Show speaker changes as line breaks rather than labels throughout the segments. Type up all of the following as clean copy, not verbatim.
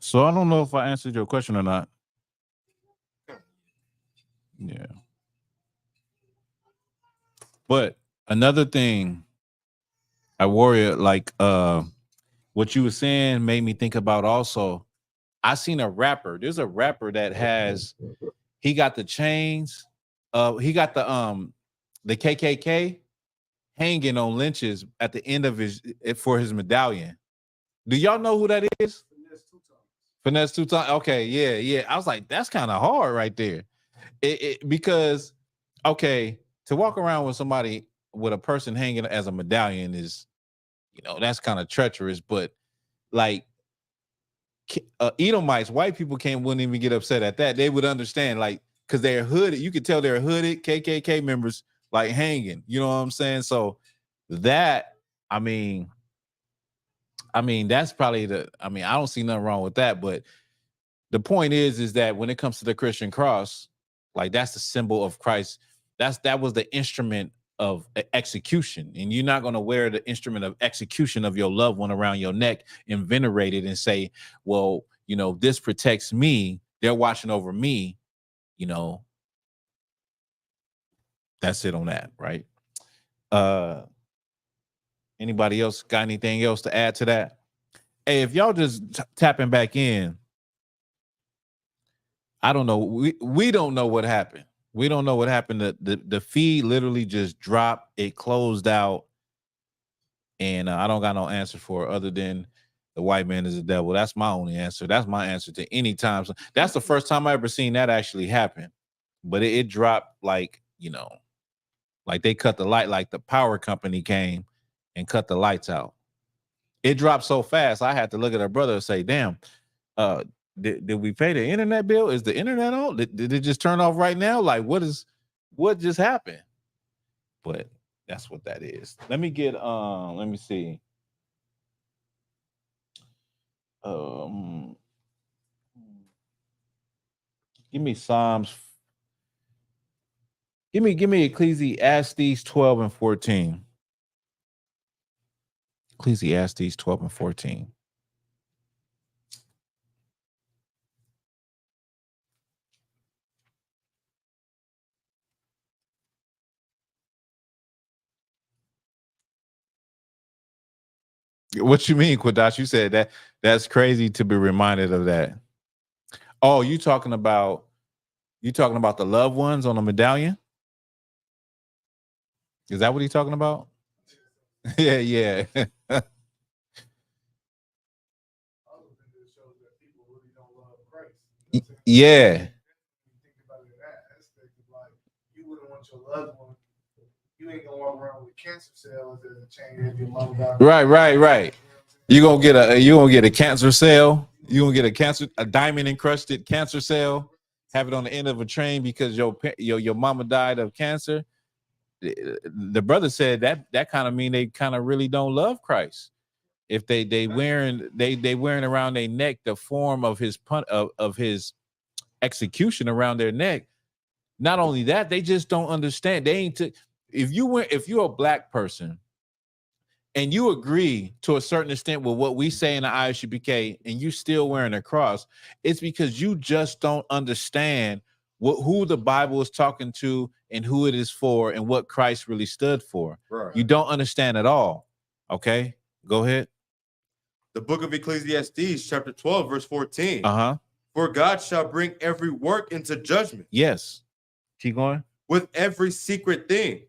So I don't know if I answered your question or not. Yeah. But another thing, I worry, like what you were saying made me think about also. I seen a rapper. There's a rapper that he got the chains, he got the KKK hanging on lynches at the end of for his medallion. Do y'all know who that is? Finesse two times. Okay, yeah. I was like, that's kind of hard right there. Because okay, to walk around with somebody with a person hanging as a medallion is, that's kind of treacherous. But like Edomites, white people wouldn't even get upset at that. They would understand, like, because they're hooded. You could tell they're hooded KKK members, like hanging. You know what I'm saying? So that, I mean, that's probably I don't see nothing wrong with that. But the point is that when it comes to the Christian cross, like that's the symbol of Christ. That was the instrument of execution, and you're not going to wear the instrument of execution of your loved one around your neck and venerate it and say, well, this protects me. They're watching over me. That's it on that, right? Anybody else got anything else to add to that? Hey, if y'all just tapping back in, I don't know. We don't know what happened. We don't know what happened. The feed literally just dropped. It closed out, and I don't got no answer for it other than the white man is the devil. That's my only answer. That's my answer to any time. So that's the first time I ever seen that actually happen. But it dropped like like they cut the light, like the power company came and cut the lights out. It dropped so fast. I had to look at her brother and say, "Damn, did we pay the internet bill? Is the internet on? Did it just turn off right now? Like, what just happened?" But that's what that is. Let me get let me see. Give me Psalms. Give me Ecclesiastes 12 and 14. Ecclesiastes 12 and 14. What you mean, Quadash? You said that's crazy to be reminded of that. Oh, you talking about the loved ones on a medallion? Is that what he's talking about? Yeah. Yeah.
You wouldn't want your loved one. You ain't gonna walk around with cancer cells as a chain if your mom died.
Right. You're gonna get a cancer cell. You're gonna get a diamond encrusted cancer cell, have it on the end of a train because your mama died of cancer. The brother said that kind of mean they kind of really don't love Christ. If they wearing around their neck the form of his of his execution around their neck. Not only that, they just don't understand. They ain't if you're a black person and you agree to a certain extent with what we say in the I.S.U.P.K. and you still wearing a cross, it's because you just don't understand who the Bible is talking to and who it is for and what Christ really stood for. Right. You don't understand at all. Okay, go ahead.
The book of Ecclesiastes, chapter 12, verse 14.
Uh-huh.
For God shall bring every work into judgment.
Yes. Keep going.
With every secret thing,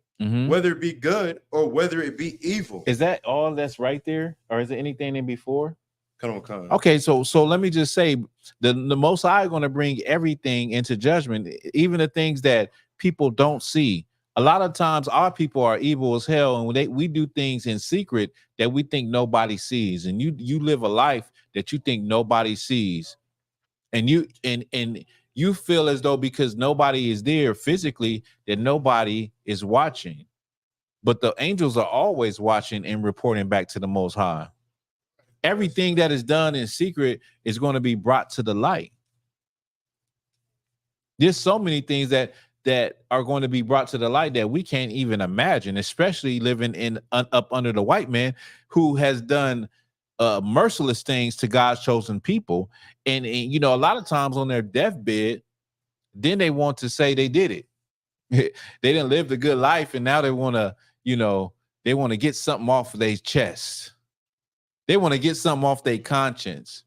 whether it be good or whether it be evil.
Is that all that's right there? Or is there anything in before?
Come on.
Okay, so let me just say the Most High are going to bring everything into judgment, even the things that people don't see. A lot of times our people are evil as hell, and we do things in secret that we think nobody sees. And you live a life that you think nobody sees. And you feel as though because nobody is there physically that nobody is watching. But the angels are always watching and reporting back to the Most High. Everything that is done in secret is going to be brought to the light. There's so many things that are going to be brought to the light that we can't even imagine, especially living up under the white man who has done merciless things to God's chosen people. And you know, a lot of times on their deathbed, then they want to say they did it. They didn't live the good life, and now they want to, you know, they want to get something off their chest. They want to get something off their conscience.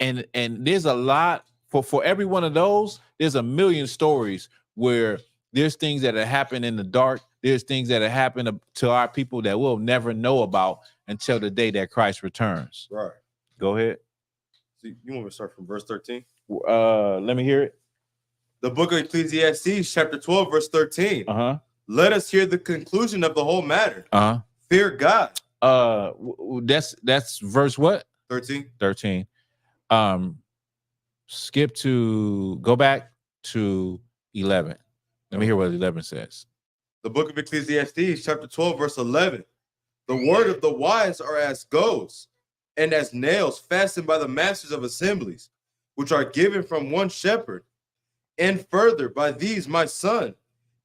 And there's a lot for every one of those. There's a million stories where there's things that have happened in the dark. There's things that have happened to our people that we'll never know about until the day that Christ returns.
Right.
Go ahead.
So you want me to start from verse 13?
Let me hear it.
The book of Ecclesiastes, chapter 12, verse 13. Let us hear the conclusion of the whole matter. Fear God.
That's verse what?
13.
13. Go back to 11. Let me hear what 11 says.
The book of Ecclesiastes, chapter 12, verse 11. The word of the wise are as goads, and as nails fastened by the masters of assemblies, which are given from one shepherd. And further, by these, my son,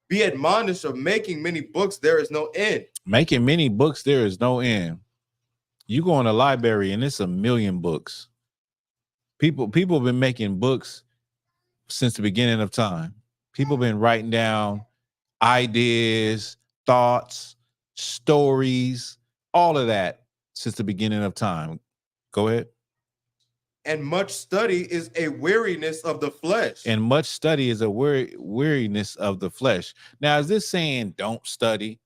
be admonished of making many books, there is no end.
Making many books, there is no end. You go in a library and it's a million books. People have been making books since the beginning of time. People have been writing down ideas, thoughts, stories, all of that since the beginning of time. Go ahead.
And much study is a weariness of the flesh.
And much study is a weariness of the flesh. Now, is this saying don't study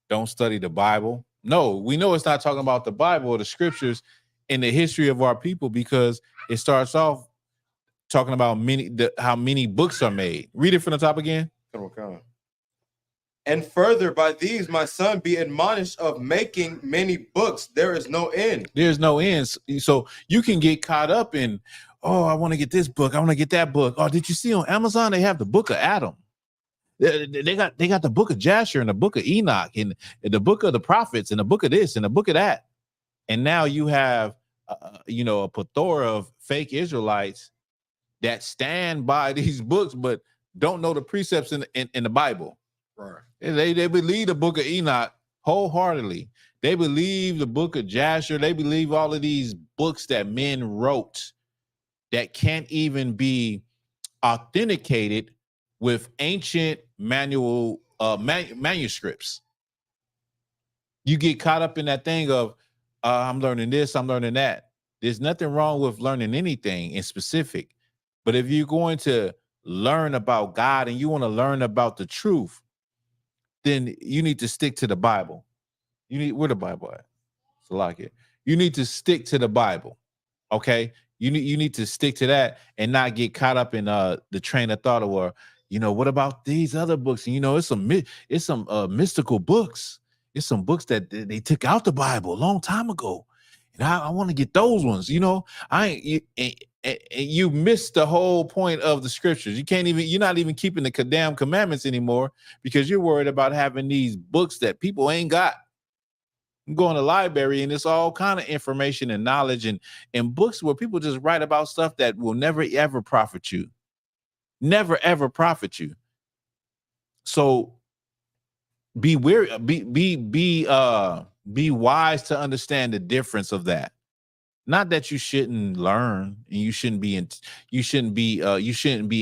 the Bible? No, we know it's not talking about the Bible or the scriptures in the history of our people, because it starts off talking about how many books are made. Read it from the top again.
Come on. And further, by these, my son, be admonished of making many books. There is no end.
There's no end. So you can get caught up in, oh, I want to get this book. I want to get that book. Oh, did you see on Amazon they have the book of Adam? They got the book of Jasher and the book of Enoch and the book of the prophets and the book of this and the book of that. And now you have, a plethora of fake Israelites that stand by these books but don't know the precepts in the Bible.
Right.
They believe the book of Enoch wholeheartedly. They believe the book of Jasher. They believe all of these books that men wrote that can't even be authenticated with ancient manuscripts. You get caught up in that thing of, I'm learning this, I'm learning that. There's nothing wrong with learning anything in specific. But if you're going to learn about God and you want to learn about the truth, then you need to stick to the Bible. Where the Bible at? So like it. You need to stick to the Bible. Okay. You need to stick to that and not get caught up in the train of thought of, what about these other books? And it's some mystical books. It's some books that they took out the Bible a long time ago. And I want to get those ones. You missed the whole point of the scriptures. You're not even keeping the damn commandments anymore because you're worried about having these books that people ain't got. You go in the library and it's all kind of information and knowledge and books where people just write about stuff that will never ever profit you. Never ever profit you. So be wise to understand the difference of that. Not that you shouldn't learn and you shouldn't be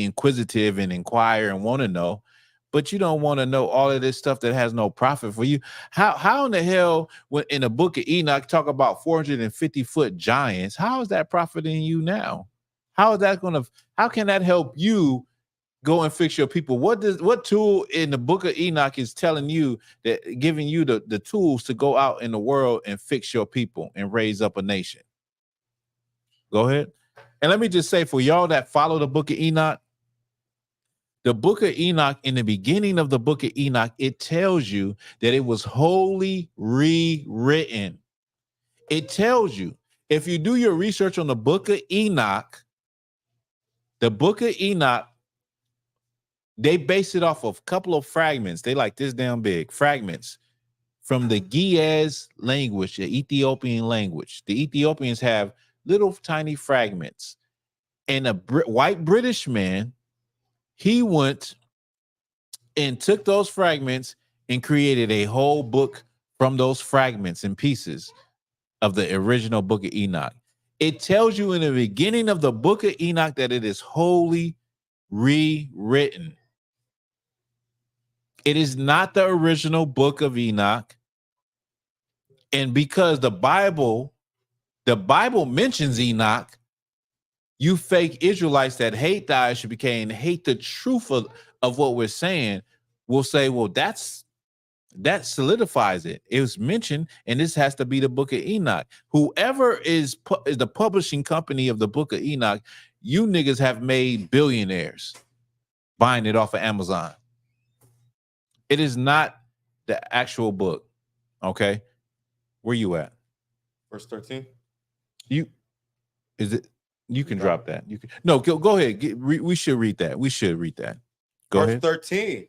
inquisitive and inquire and want to know, but you don't want to know all of this stuff that has no profit for you. How in the hell, when in the book of Enoch talk about 450-foot giants, how is that profiting you now? How can that help you go and fix your people? What tool in the book of Enoch is telling you that, giving you the tools to go out in the world and fix your people and raise up a nation? Go ahead. And let me just say, for y'all that follow the book of Enoch, the book of Enoch, in the beginning of the book of Enoch, it tells you that it was wholly rewritten. It tells you, if you do your research on the book of Enoch, they base it off of a couple of fragments. They like this damn big fragments from the Ge'ez language, the Ethiopian language. The Ethiopians have little tiny fragments. And a white British man, he went and took those fragments and created a whole book from those fragments and pieces of the original book of Enoch. It tells you in the beginning of the book of Enoch that it is wholly rewritten. It is not the original book of Enoch. And because the Bible mentions Enoch, you fake Israelites that hate the I.S.U.P.K and hate the truth of what we're saying will say, well, that solidifies it. It was mentioned, and this has to be the book of Enoch. Whoever is the publishing company of the book of Enoch, you niggas have made billionaires buying it off of Amazon. It is not the actual book. Okay, where you at?
Verse 13.
You can drop that. You can go ahead. We should read that. Go
Verse
ahead.
13.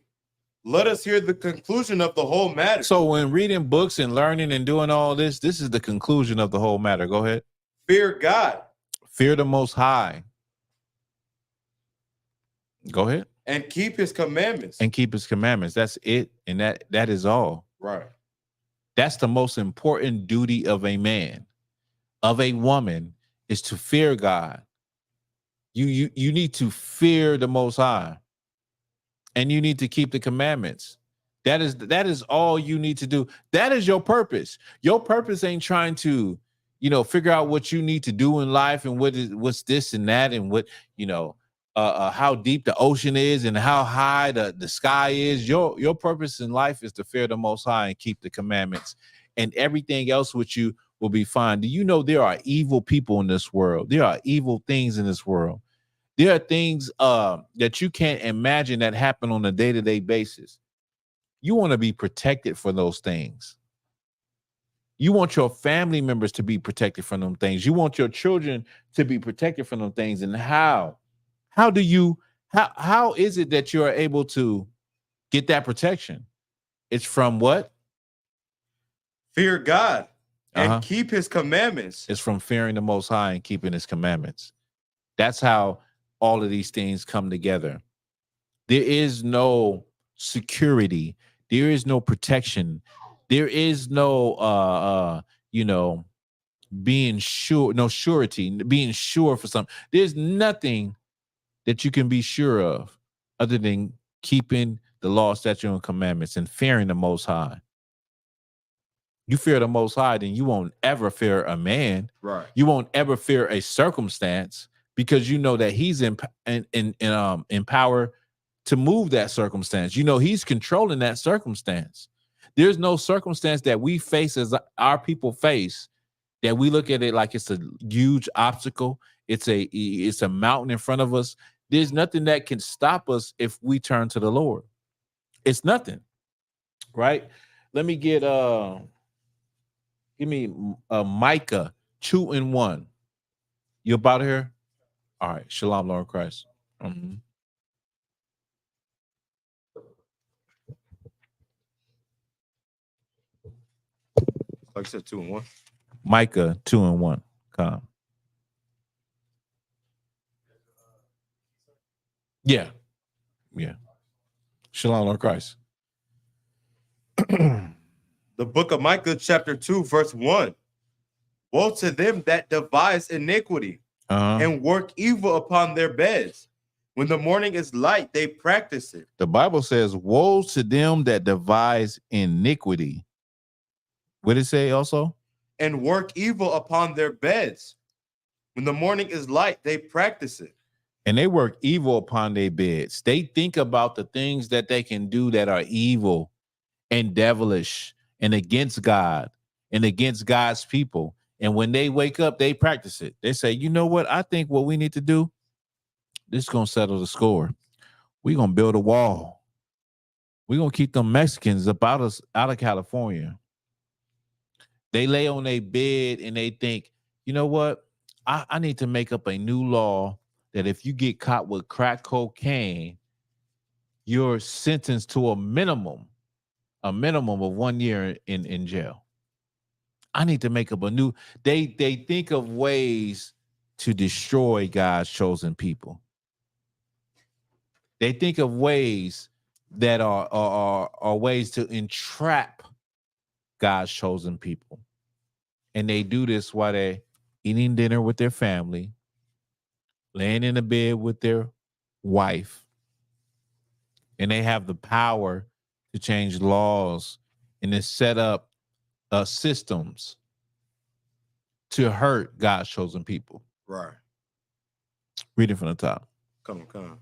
Let us hear the conclusion of the whole matter.
So when reading books and learning and doing all this is the conclusion of the whole matter. Go ahead.
Fear God.
Fear the Most High. Go ahead.
And keep his commandments.
That's it. And that is all.
Right.
That's the most important duty of a man, of a woman, is to fear God. You need to fear the Most High. And you need to keep the commandments. That is all you need to do. That is your purpose. Your purpose ain't trying to, figure out what you need to do in life and what's this and that and what, how deep the ocean is and how high the sky is. Your purpose in life is to fear the Most High and keep the commandments, and everything else with you will be fine. Do you know there are evil people in this world? There are evil things in this world. There are things that you can't imagine that happen on a day-to-day basis. You want to be protected for those things. You want your family members to be protected from them things. You want your children to be protected from them things. And how is it that you are able to get that protection? It's from what?
Fear God and keep his commandments.
It's from fearing the Most High and keeping his commandments. That's how all of these things come together. There is no security. There is no protection. There is no, being sure, no surety, being sure for something. There's nothing that you can be sure of other than keeping the law, statute, and commandments and fearing the Most High. You fear the Most High, then you won't ever fear a man.
Right.
You won't ever fear a circumstance, because you know that he's in power to move that circumstance. He's controlling that circumstance. There's no circumstance that we face as our people face that we look at it like it's a huge obstacle. It's a mountain in front of us. There's nothing that can stop us if we turn to the Lord. It's nothing, right? Let me give me Micah 2:1. You about here? All right. Shalom, Lord Christ.
Like I said, 2:1.
Micah 2:1. Come. Yeah. Shalom, Lord Christ.
The book of Micah, chapter 2, verse 1. Woe to them that devise iniquity and work evil upon their beds. When the morning is light, they practice it.
The Bible says, woe to them that devise iniquity. What did it say also?
And work evil upon their beds. When the morning is light, they practice it.
And they work evil upon their beds. They think about the things that they can do that are evil and devilish and against God and against God's people. And when they wake up, they practice it. They say, you know what? I think what we need to do, this is going to settle the score. We're going to build a wall. We're going to keep them Mexicans about us out of California. They lay on their bed and they think, you know what? I need to make up a new law that if you get caught with crack cocaine, you're sentenced to a minimum of 1 year in jail. I need to make up a new. They think of ways to destroy God's chosen people. They think of ways that are ways to entrap God's chosen people. And they do this while they're eating dinner with their family, laying in the bed with their wife, and they have the power to change laws and to set up systems to hurt God's chosen people.
Right.
Read it from the top.
Come on.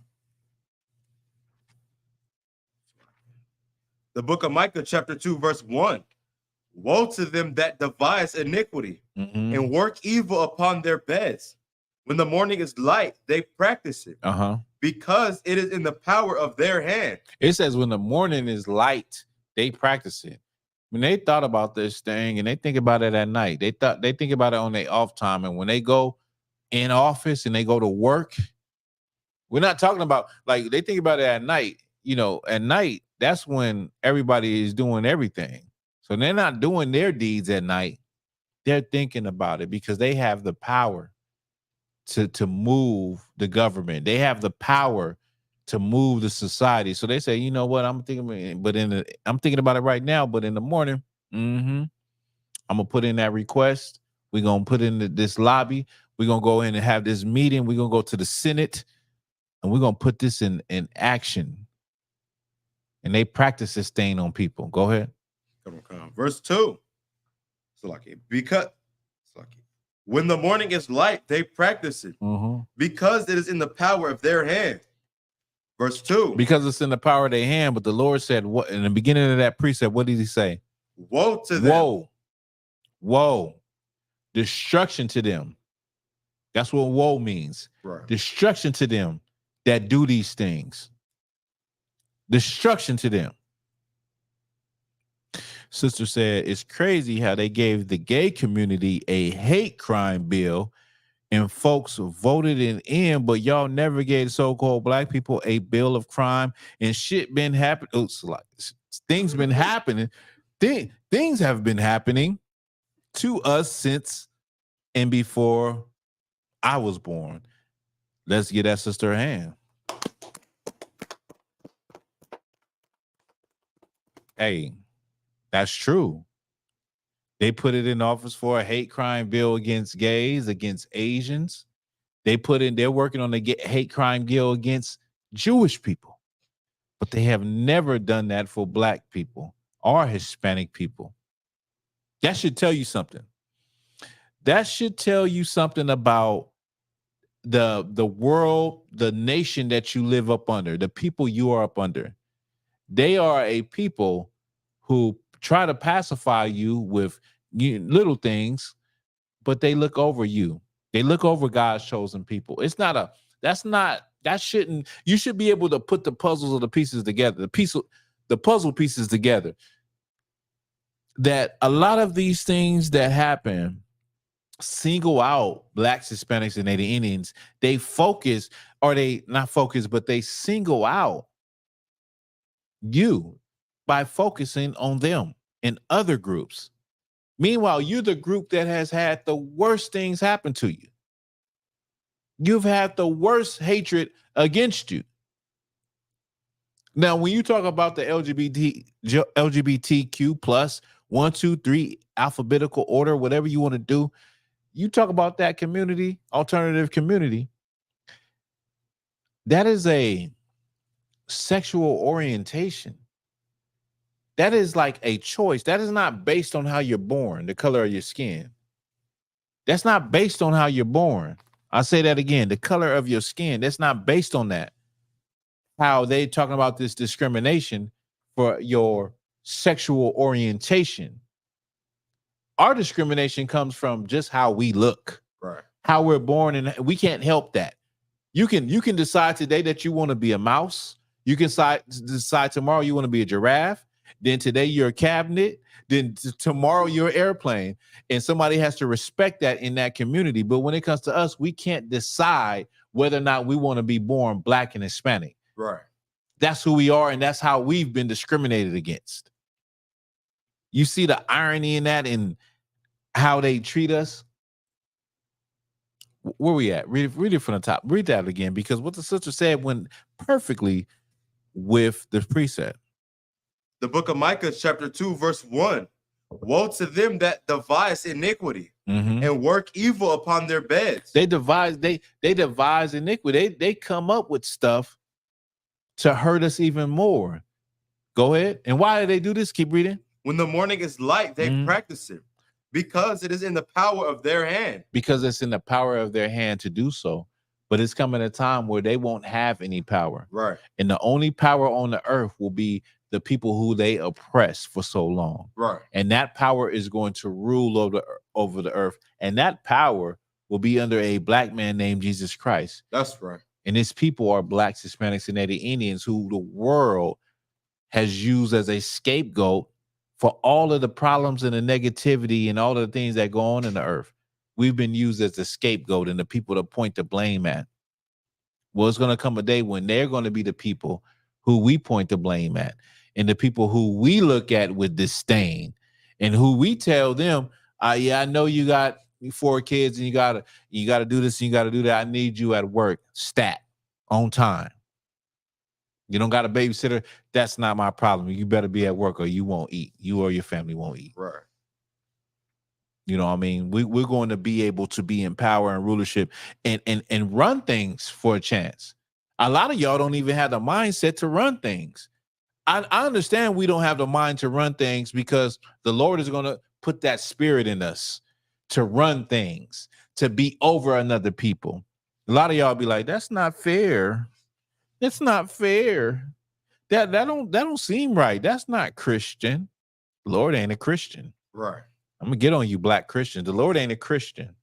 The book of Micah, chapter 2, verse 1. Woe to them that devise iniquity and work evil upon their beds. When the morning is light, they practice it because it is in the power of their hand.
It says when the morning is light, they practice it. When they thought about this thing and they think about it at night, they think about it on their off time. And when they go in office and they go to work, we're not talking about like they think about it at night. You know, at night, that's when everybody is doing everything. So they're not doing their deeds at night. They're thinking about it because they have the power to move the government. They have the power to move the society. So they say, you know what, I'm thinking about it right now, but in the morning, I'm gonna put in that request. We're gonna put in this lobby. We're gonna go in and have this meeting. We're gonna go to the Senate and we're gonna put this in action. And they practice this thing on people. Go ahead.
Come. Verse 2. Because when the morning is light, they practice it because it is in the power of their hand. Verse 2.
Because it's in the power of their hand, but the Lord said, what in the beginning of that precept, what did he say?
Woe to them.
Woe. Destruction to them. That's what woe means.
Right.
Destruction to them that do these things. Destruction to them. Sister said, it's crazy how they gave the gay community a hate crime bill and folks voted it in, but y'all never gave so-called black people a bill of crime and shit been happening. Things been happening. Things have been happening to us since and before I was born. Let's get that sister a hand. Hey, that's true. They put it in office for a hate crime bill against gays, against Asians. They're working on the hate crime bill against Jewish people. But they have never done that for black people or Hispanic people. That should tell you something. That should tell you something about the world, the nation that you live up under, the people you are up under. They are a people who try to pacify you with little things, but they look over you. They look over God's chosen people. You should be able to put the puzzles of the pieces together, the puzzle pieces together. That a lot of these things that happen single out blacks, Hispanics, and Native Indians. They focus, or they not focus, but they single out you by focusing on them and other groups. Meanwhile, you're the group that has had the worst things happen to you. You've had the worst hatred against you. Now, when you talk about the LGBTQ plus 1, 2, 3 alphabetical order, whatever you want to do, you talk about that community, alternative community. That is a sexual orientation. That is like a choice. That is not based on how you're born, the color of your skin. That's not based on how you're born. I'll say that again. The color of your skin, that's not based on that. How they talking about this discrimination for your sexual orientation. Our discrimination comes from just how we look,
right? How
we're born, and we can't help that. You can decide today that you want to be a mouse. You can decide tomorrow you want to be a giraffe. Then today you're a cabinet. Then tomorrow you're an airplane. And somebody has to respect that in that community. But when it comes to us, we can't decide whether or not we want to be born black and Hispanic.
Right.
That's who we are, and that's how we've been discriminated against. You see the irony in that and how they treat us? Where we at? Read it from the top. Read that again, because what the sister said went perfectly with the precept.
The book of Micah, chapter 2, verse 1. Woe to them that devise iniquity
Mhm.
and work evil upon their beds.
They devise iniquity. They come up with stuff to hurt us even more. Go ahead. And why do they do this? Keep reading.
When the morning is light, they practice it, because it is in the power of their hand.
Because it's in the power of their hand to do so. But it's coming a time where they won't have any power.
Right.
And the only power on the earth will be the people who they oppressed for so long.
Right.
And that power is going to rule over the earth. And that power will be under a black man named Jesus Christ.
That's right.
And his people are blacks, Hispanics, and Native Indians, who the world has used as a scapegoat for all of the problems and the negativity and all of the things that go on in the earth. We've been used as a scapegoat and the people to point the blame at. Well, it's going to come a day when they're going to be the people who we point the blame at, and the people who we look at with disdain, and who we tell them, yeah, I know you got 4 kids and you gotta do this and you gotta do that. I need you at work, stat, on time. You don't got a babysitter. That's not my problem. You better be at work or you won't eat. You or your family won't eat.
Right.
You know what I mean? We're going to be able to be in power and rulership and run things for a chance. A lot of y'all don't even have the mindset to run things. I understand we don't have the mind to run things because the Lord is going to put that spirit in us to run things, to be over another people. A lot of y'all be like, that's not fair. It's not fair. That don't seem right. That's not Christian. The Lord ain't a Christian.
Right.
I'm gonna get on you, black Christians. The Lord ain't a Christian.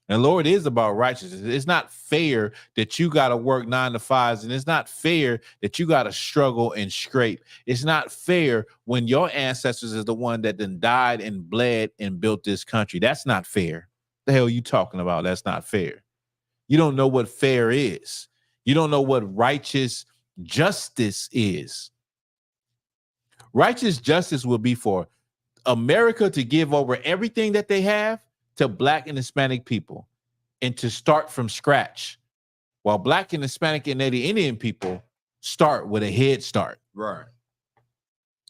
And the Lord is about righteousness. It's not fair that you gotta work 9 to 5s, and it's not fair that you gotta struggle and scrape. It's not fair when your ancestors is the one that then died and bled and built this country. That's not fair. The hell are you talking about? That's not fair. You don't know what fair is. You don't know what righteous justice is. Righteous justice will be for America to give over everything that they have to black and Hispanic people and to start from scratch, while black and Hispanic and Native Indian people start with a head start.
Right.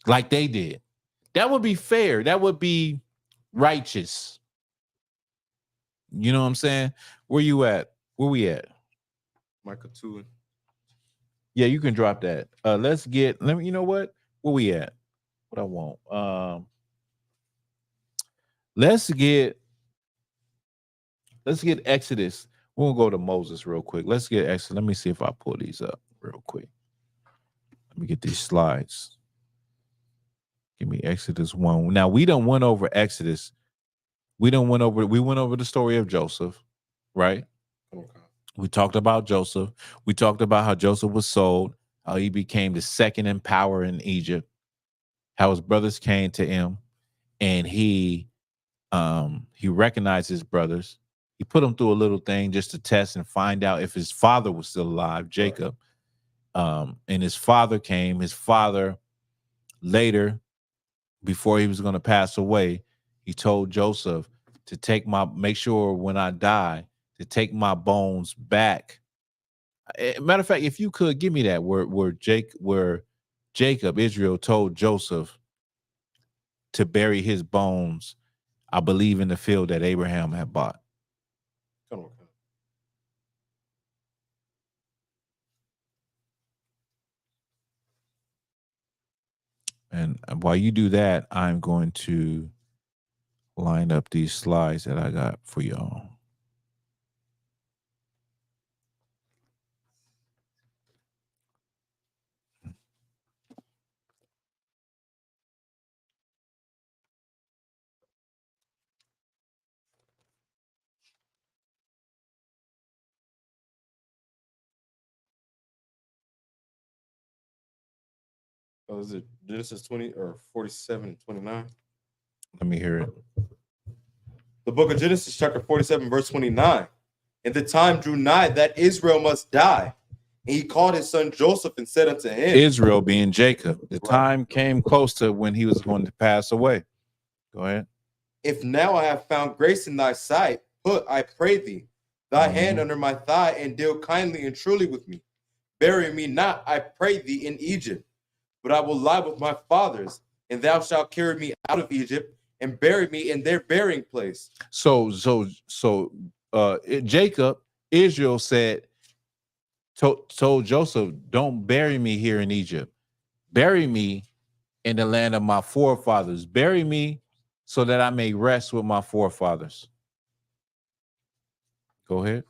Like they did. That would be fair. That would be righteous. You know what I'm saying? Where you at? Where we at?
Michael 2.
Yeah, you can drop that. You know what? Where we at? What I want. Let's get Exodus. We'll go to Moses real quick. Let's get Exodus. Let me see if I pull these up real quick. Let me get these slides. Give me Exodus 1. Now we done went over Exodus. We went over the story of Joseph, right?
Okay.
We talked about Joseph. We talked about how Joseph was sold, how he became the second in power in Egypt, how his brothers came to him, and he recognized his brothers. He put them through a little thing just to test and find out if his father was still alive, Jacob. And his father came. His father later, before he was going to pass away, he told Joseph to make sure when I die, to take my bones back. Matter of fact, if you could give me that where Jacob, Israel told Joseph to bury his bones, I believe, in the field that Abraham had bought.
Come on.
And while you do that, I'm going to line up these slides that I got for y'all.
Oh, is it Genesis 20 or 47 and 29?
Let me hear it.
The book of Genesis, chapter 47, verse 29. And the time drew nigh that Israel must die. And he called his son Joseph and said unto him,
Israel being Jacob. The
Right.
time came close to when he was going to pass away. Go ahead.
If now I have found grace in thy sight, put, I pray thee, thy hand under my thigh, and deal kindly and truly with me. Bury me not, I pray thee, in Egypt, but I will lie with my fathers, and thou shalt carry me out of Egypt and bury me in their burying place.
So Jacob, Israel told Joseph, don't bury me here in Egypt. Bury me in the land of my forefathers. Bury me so that I may rest with my forefathers. Go ahead.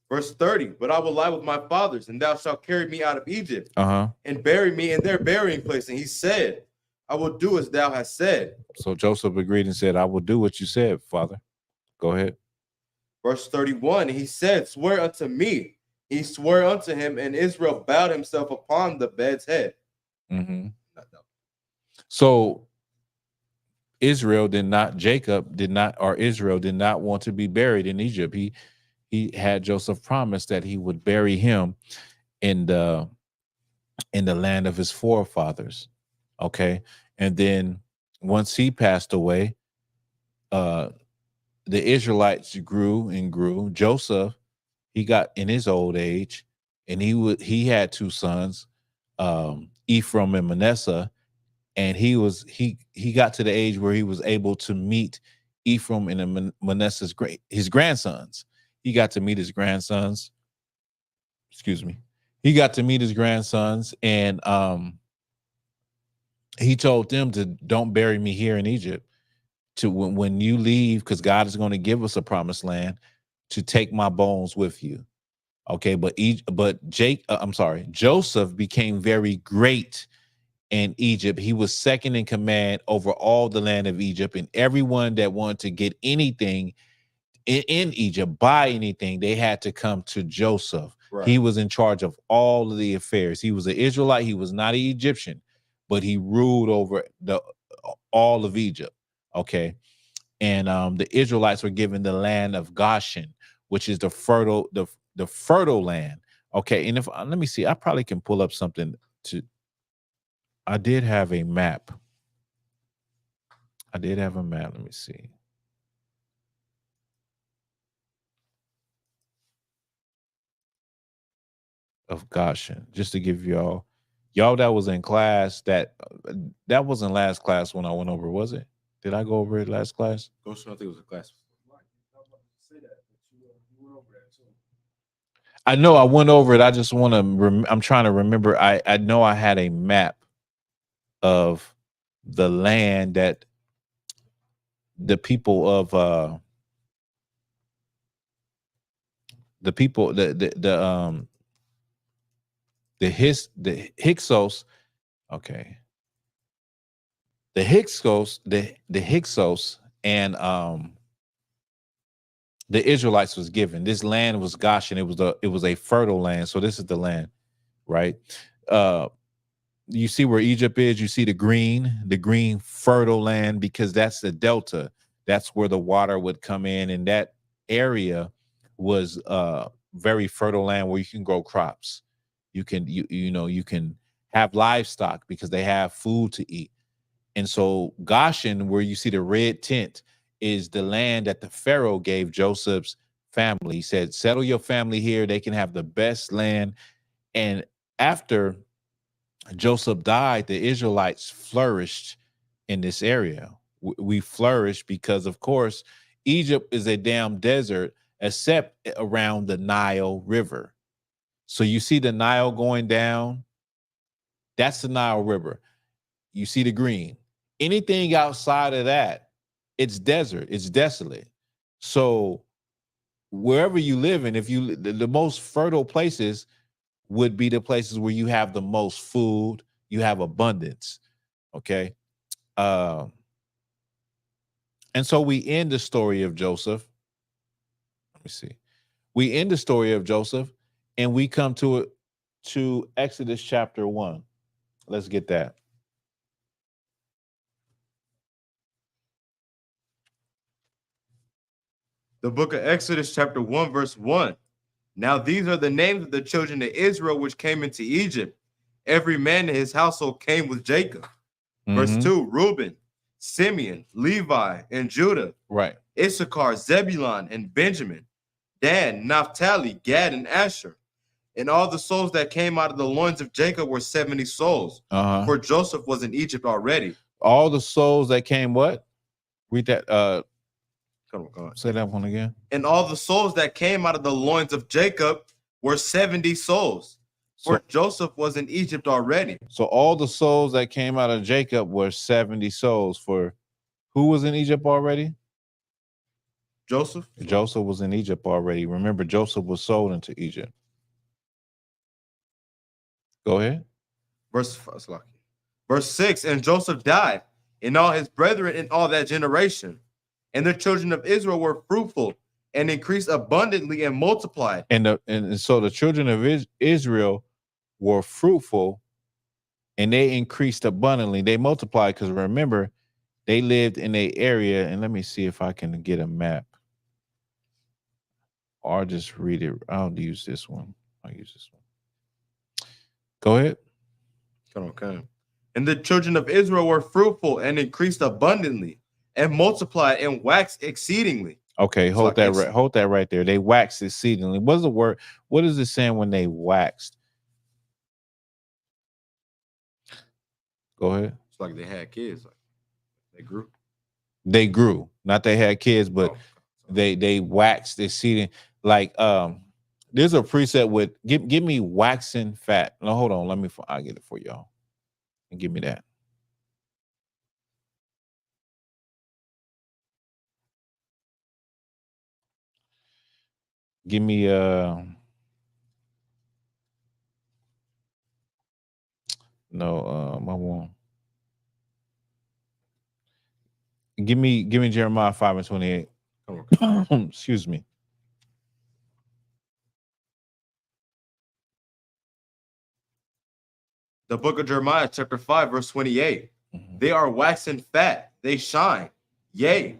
Verse 30, but I will lie with my fathers, and thou shalt carry me out of Egypt
Uh-huh.
and bury me in their burying place. And he said, I will do as thou hast said.
So Joseph agreed and said, I will do what you said, Father. Go ahead.
Verse 31, he said, swear unto me. He swore unto him, and Israel bowed himself upon the bed's head.
Mm-hmm. So Israel did not want to be buried in Egypt. He had Joseph promise that he would bury him in the land of his forefathers. Okay. And then once he passed away, the Israelites grew and grew. Joseph, he got in his old age, and he had two sons, Ephraim and Manasseh, and he got to the age where he was able to meet Ephraim and Manasseh's his grandsons. He got to meet his grandsons. Excuse me. He got to meet his grandsons, and he told them to don't bury me here in Egypt. To when you leave, because God is going to give us a promised land, to take my bones with you. Okay, but Joseph became very great in Egypt. He was second in command over all the land of Egypt, and everyone that wanted to get anything in Egypt, buy anything, they had to come to Joseph. Right. He was in charge of all of the affairs. He was an Israelite. He was not an Egyptian, but he ruled over all of Egypt. Okay. And the Israelites were given the land of Goshen, which is the fertile land. Okay. And let me see, I probably can pull up something I did have a map. Let me see. Of Goshen, just to give y'all that was in class. That wasn't last class when I went over, was it? Did I go over it last class?
Goshen, I think it was a class.
I know I went over it. I just want to. I'm trying to remember. I know I had a map of the land that the people of the Hyksos. Okay. The Hyksos and the Israelites was given. This land was Goshen. It was a fertile land. So this is the land, right? You see where Egypt is. You see the green fertile land, because that's the delta. That's where the water would come in, and that area was very fertile land where you can grow crops. You can you can have livestock because they have food to eat. And so Goshen, where you see the red tent, is the land that the Pharaoh gave Joseph's family. He said, settle your family here. They can have the best land. And after Joseph died, the Israelites flourished in this area. We flourished because, of course, Egypt is a damn desert, except around the Nile River. So you see the Nile going down. That's the Nile River. You see the green. Anything outside of that, it's desert, it's desolate. So wherever you live in, the most fertile places would be the places where you have the most food, you have abundance. Okay. And so we end the story of Joseph. Let me see. We end the story of Joseph, and we come to Exodus chapter 1. Let's get that.
The book of Exodus chapter 1, verse 1. Now these are the names of the children of Israel which came into Egypt. Every man in his household came with Jacob. Verse 2, Reuben, Simeon, Levi, and Judah.
Right.
Issachar, Zebulun, and Benjamin. Dan, Naphtali, Gad, and Asher. And all the souls that came out of the loins of Jacob were 70 souls.
Uh-huh.
For Joseph was in Egypt already.
All the souls that came what? Read that.
Come on.
Say that one again.
And all the souls that came out of the loins of Jacob were 70 souls. For
So,
Joseph was in Egypt already.
so all the souls that came out of Jacob were 70 souls. For who was in Egypt already?
Joseph?
Joseph was in Egypt already. Remember, Joseph was sold into Egypt. Go ahead.
Verse 6, and Joseph died, and all his brethren in all that generation. And the children of Israel were fruitful and increased abundantly and multiplied.
And so the children of Israel were fruitful and they increased abundantly. They multiplied because remember, they lived in an area. And let me see if I can get a map. Or just read it. I'll use this one. I'll use this one. Go ahead.
Okay. And the children of Israel were fruitful and increased abundantly and multiplied and waxed exceedingly.
Okay, hold that right there. They waxed exceedingly. What's the word? What is it saying when they waxed? Go ahead.
It's like they had kids. Like they grew.
They grew. Not they had kids, but they waxed exceeding. Like there's a preset with give me waxing fat. No, hold on. I'll get it for y'all. And give me that. Give me I won't. Give me Jeremiah 5:28. Excuse me.
The book of Jeremiah, chapter 5, verse 28. Mm-hmm. They are waxing fat, they shine. Yea,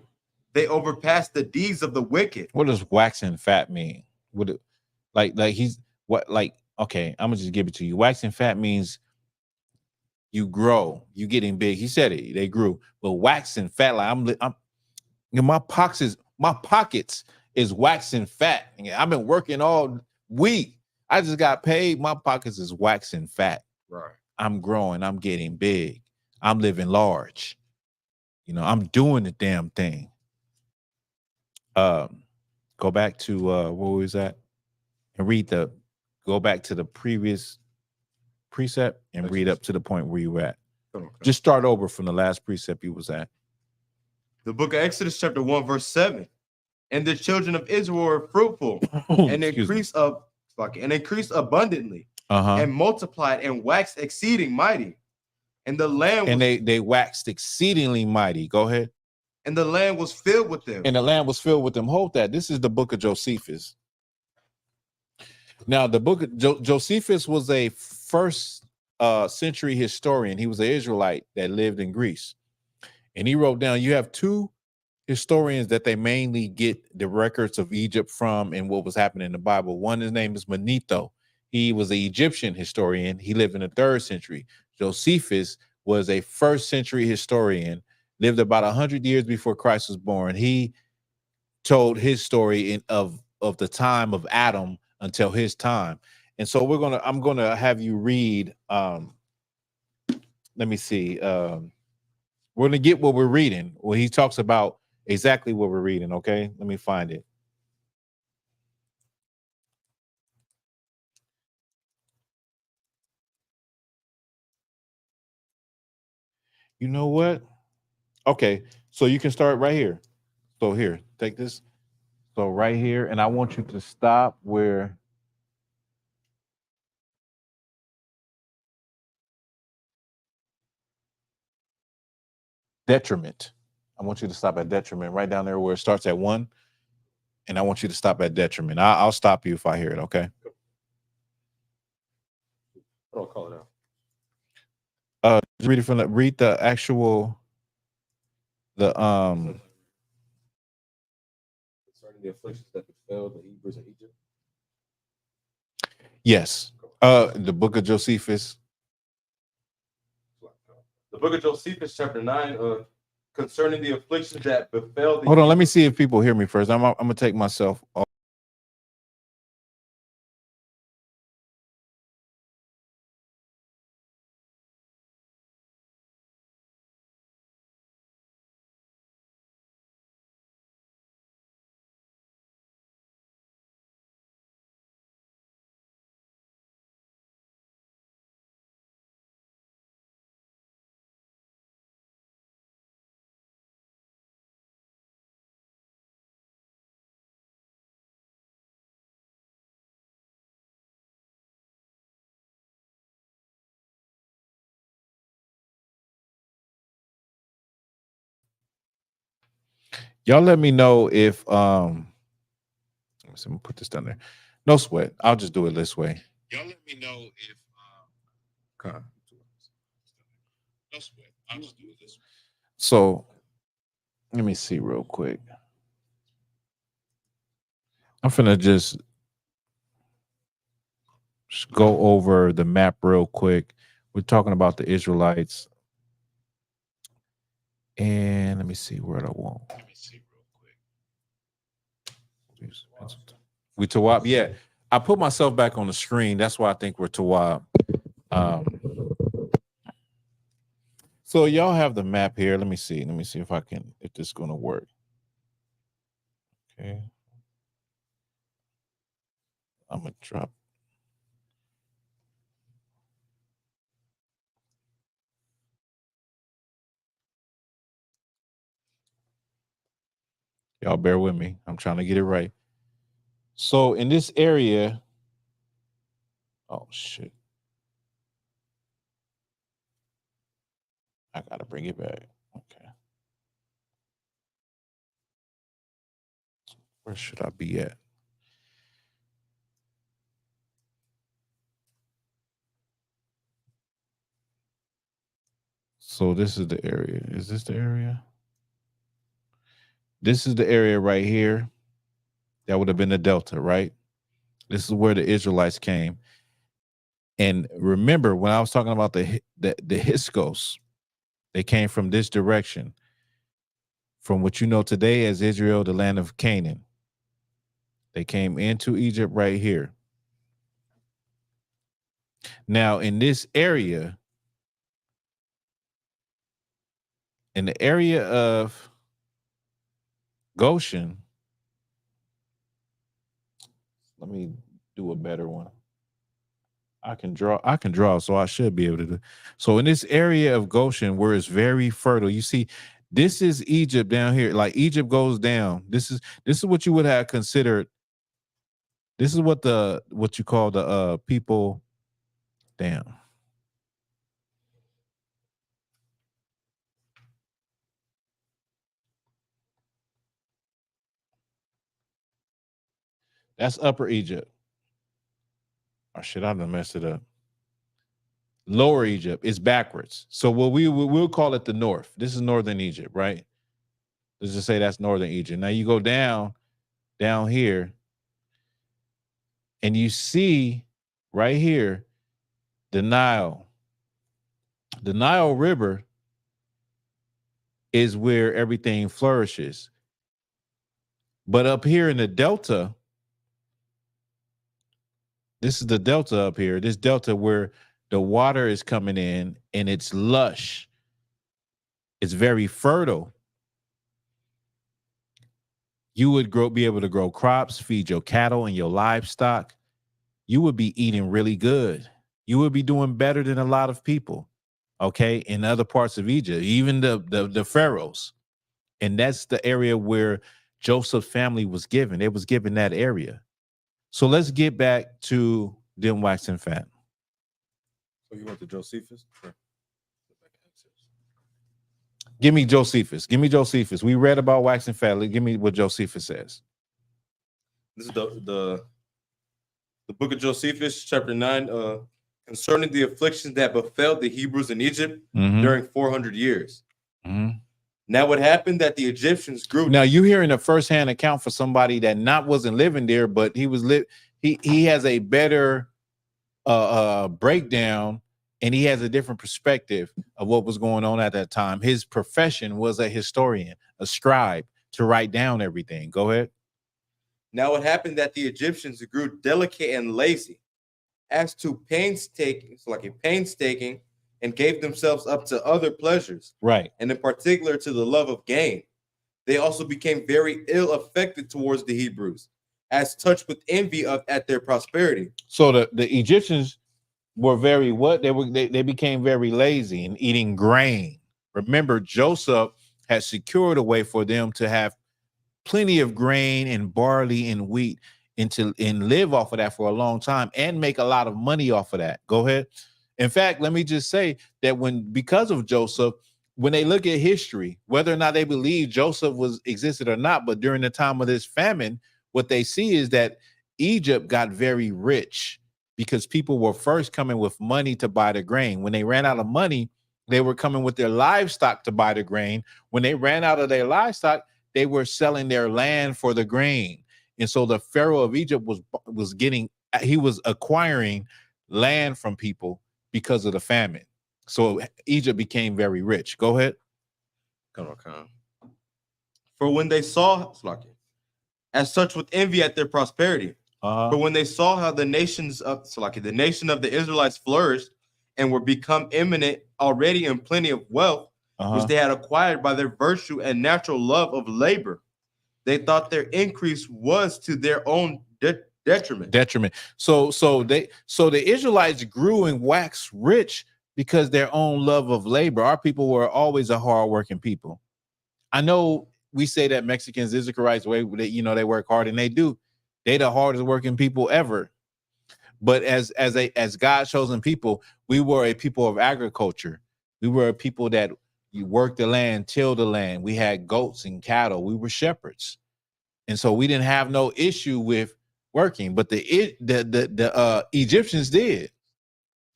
they overpass the deeds of the wicked.
What does waxing fat mean? What it, like he's what like okay, I'm gonna just give it to you. Waxing fat means you grow, you getting big. He said it, they grew, but waxing fat, like I'm you know, my pockets is waxing fat. I've been working all week. I just got paid. My pockets is waxing fat.
Right.
I'm growing. I'm getting big. I'm living large. You know, I'm doing the damn thing. Go back to where was that? And go back to the previous precept and read up to the point where you were at. Okay. Just start over from the last precept you was at.
The book of Exodus, chapter 1, verse 7. And the children of Israel were fruitful and increased abundantly, and multiplied and waxed exceeding mighty. And the land
they waxed exceedingly mighty. Go ahead.
And the land was filled with them.
And the land was filled with them. Hold that. This is the book of Josephus. Now, the book of Josephus was a first century historian. He was an Israelite that lived in Greece. And he wrote down, you have two historians that they mainly get the records of Egypt from and what was happening in the Bible. One, his name is Manetho. He was an Egyptian historian. He lived in the 3rd century. Josephus was a 1st century historian, lived about 100 years before Christ was born. He told his story of the time of Adam until his time. And so I'm gonna have you read. Let me see. We're gonna get what we're reading. Well, he talks about exactly what we're reading. Okay, let me find it. You know what? Okay, so you can start right here. So here, take this. So right here, and I want you to stop where detriment. I want you to stop at detriment right down there where it starts at 1. And I want you to stop at detriment. I'll stop you if I hear it, okay?
I'll call it out.
Read it from read the actual concerning
the afflictions that befell the Hebrews in Egypt.
Yes. The book of Josephus.
The book of Josephus, chapter 9, concerning the afflictions that befell the
Hold on, let me see if people hear me first. I'm gonna take myself off. Y'all let me know if let me put this down there. No sweat. I'll just do it this way. Y'all let me know if
Okay.
no sweat. I'll just do it this way. So let me see real quick. I'm finna just go over the map real quick. We're talking about the Israelites. And let me see where I want. Let me see real quick. We Tawab, yeah. I put myself back on the screen. That's why I think we're Tawab. So y'all have the map here. Let me see. Let me see if this is gonna work. Okay. I'm gonna drop. Y'all bear with me. I'm trying to get it right. So in this area, oh shit. I gotta bring it back. Okay. Where should I be at? So this is the area. Is this the area? This is the area right here. That would have been the Delta, right? This is where the Israelites came. And remember, when I was talking about the Hiskos, they came from this direction, from what you know today as Israel, the land of Canaan. They came into Egypt right here. Now, in this area, in the area of Goshen, let me do a better one. I can draw, so I should be able to do. So in this area of Goshen, where it's very fertile, you see, this is Egypt down here. Like Egypt goes down. This is what you would have considered. This is what you call the people. Damn. That's Upper Egypt. Oh shit, I done messed it up. Lower Egypt is backwards. So what we'll call it the north. This is northern Egypt, right? Let's just say that's northern Egypt. Now you go down here, and you see right here the Nile. The Nile River is where everything flourishes. But up here in the Delta, this is the Delta up here. This Delta where the water is coming in and it's lush. It's very fertile. You would be able to grow crops, feed your cattle and your livestock. You would be eating really good. You would be doing better than a lot of people, okay, in other parts of Egypt, even the pharaohs. And that's the area where Joseph's family was given. They was given that area. So let's get back to them waxing fat.
So you want the Josephus? Sure.
Give me Josephus. Give me Josephus. We read about waxing fat. Give me what Josephus says.
This is the book of Josephus, chapter 9, concerning the afflictions that befell the Hebrews in Egypt during 400 years. Now, what happened that the Egyptians grew.
Now, you're hearing a firsthand account for somebody that wasn't living there, but he was he has a better breakdown, and he has a different perspective of what was going on at that time. His profession was a historian, a scribe, to write down everything. Go ahead.
Now it happened that the Egyptians grew delicate and lazy, as to painstaking, and gave themselves up to other pleasures.
Right.
And in particular to the love of gain. They also became very ill affected towards the Hebrews, as touched with envy at their prosperity.
So the Egyptians were very they became very lazy in eating grain. Remember, Joseph had secured a way for them to have plenty of grain and barley and wheat and live off of that for a long time and make a lot of money off of that. Go ahead. In fact, let me just say that because of Joseph, when they look at history, whether or not they believe Joseph was existed or not, but during the time of this famine, what they see is that Egypt got very rich because people were first coming with money to buy the grain. When they ran out of money, they were coming with their livestock to buy the grain. When they ran out of their livestock, they were selling their land for the grain. And so the Pharaoh of Egypt was acquiring land from people because of the famine. So Egypt became very rich. Go ahead.
Come on. For when they saw, as such with envy at their prosperity, but when they saw how the nation of the Israelites flourished and were become eminent already in plenty of wealth, which they had acquired by their virtue and natural love of labor, they thought their increase was to their own detriment.
So the Israelites grew and waxed rich because their own love of labor. Our people were always a hardworking people. I know we say that Mexicans, Israelites, they work hard, and they do. They the hardest working people ever. But as God chosen people, we were a people of agriculture. We were a people that you worked the land, tilled the land. We had goats and cattle. We were shepherds, and so we didn't have no issue with working. But the Egyptians did.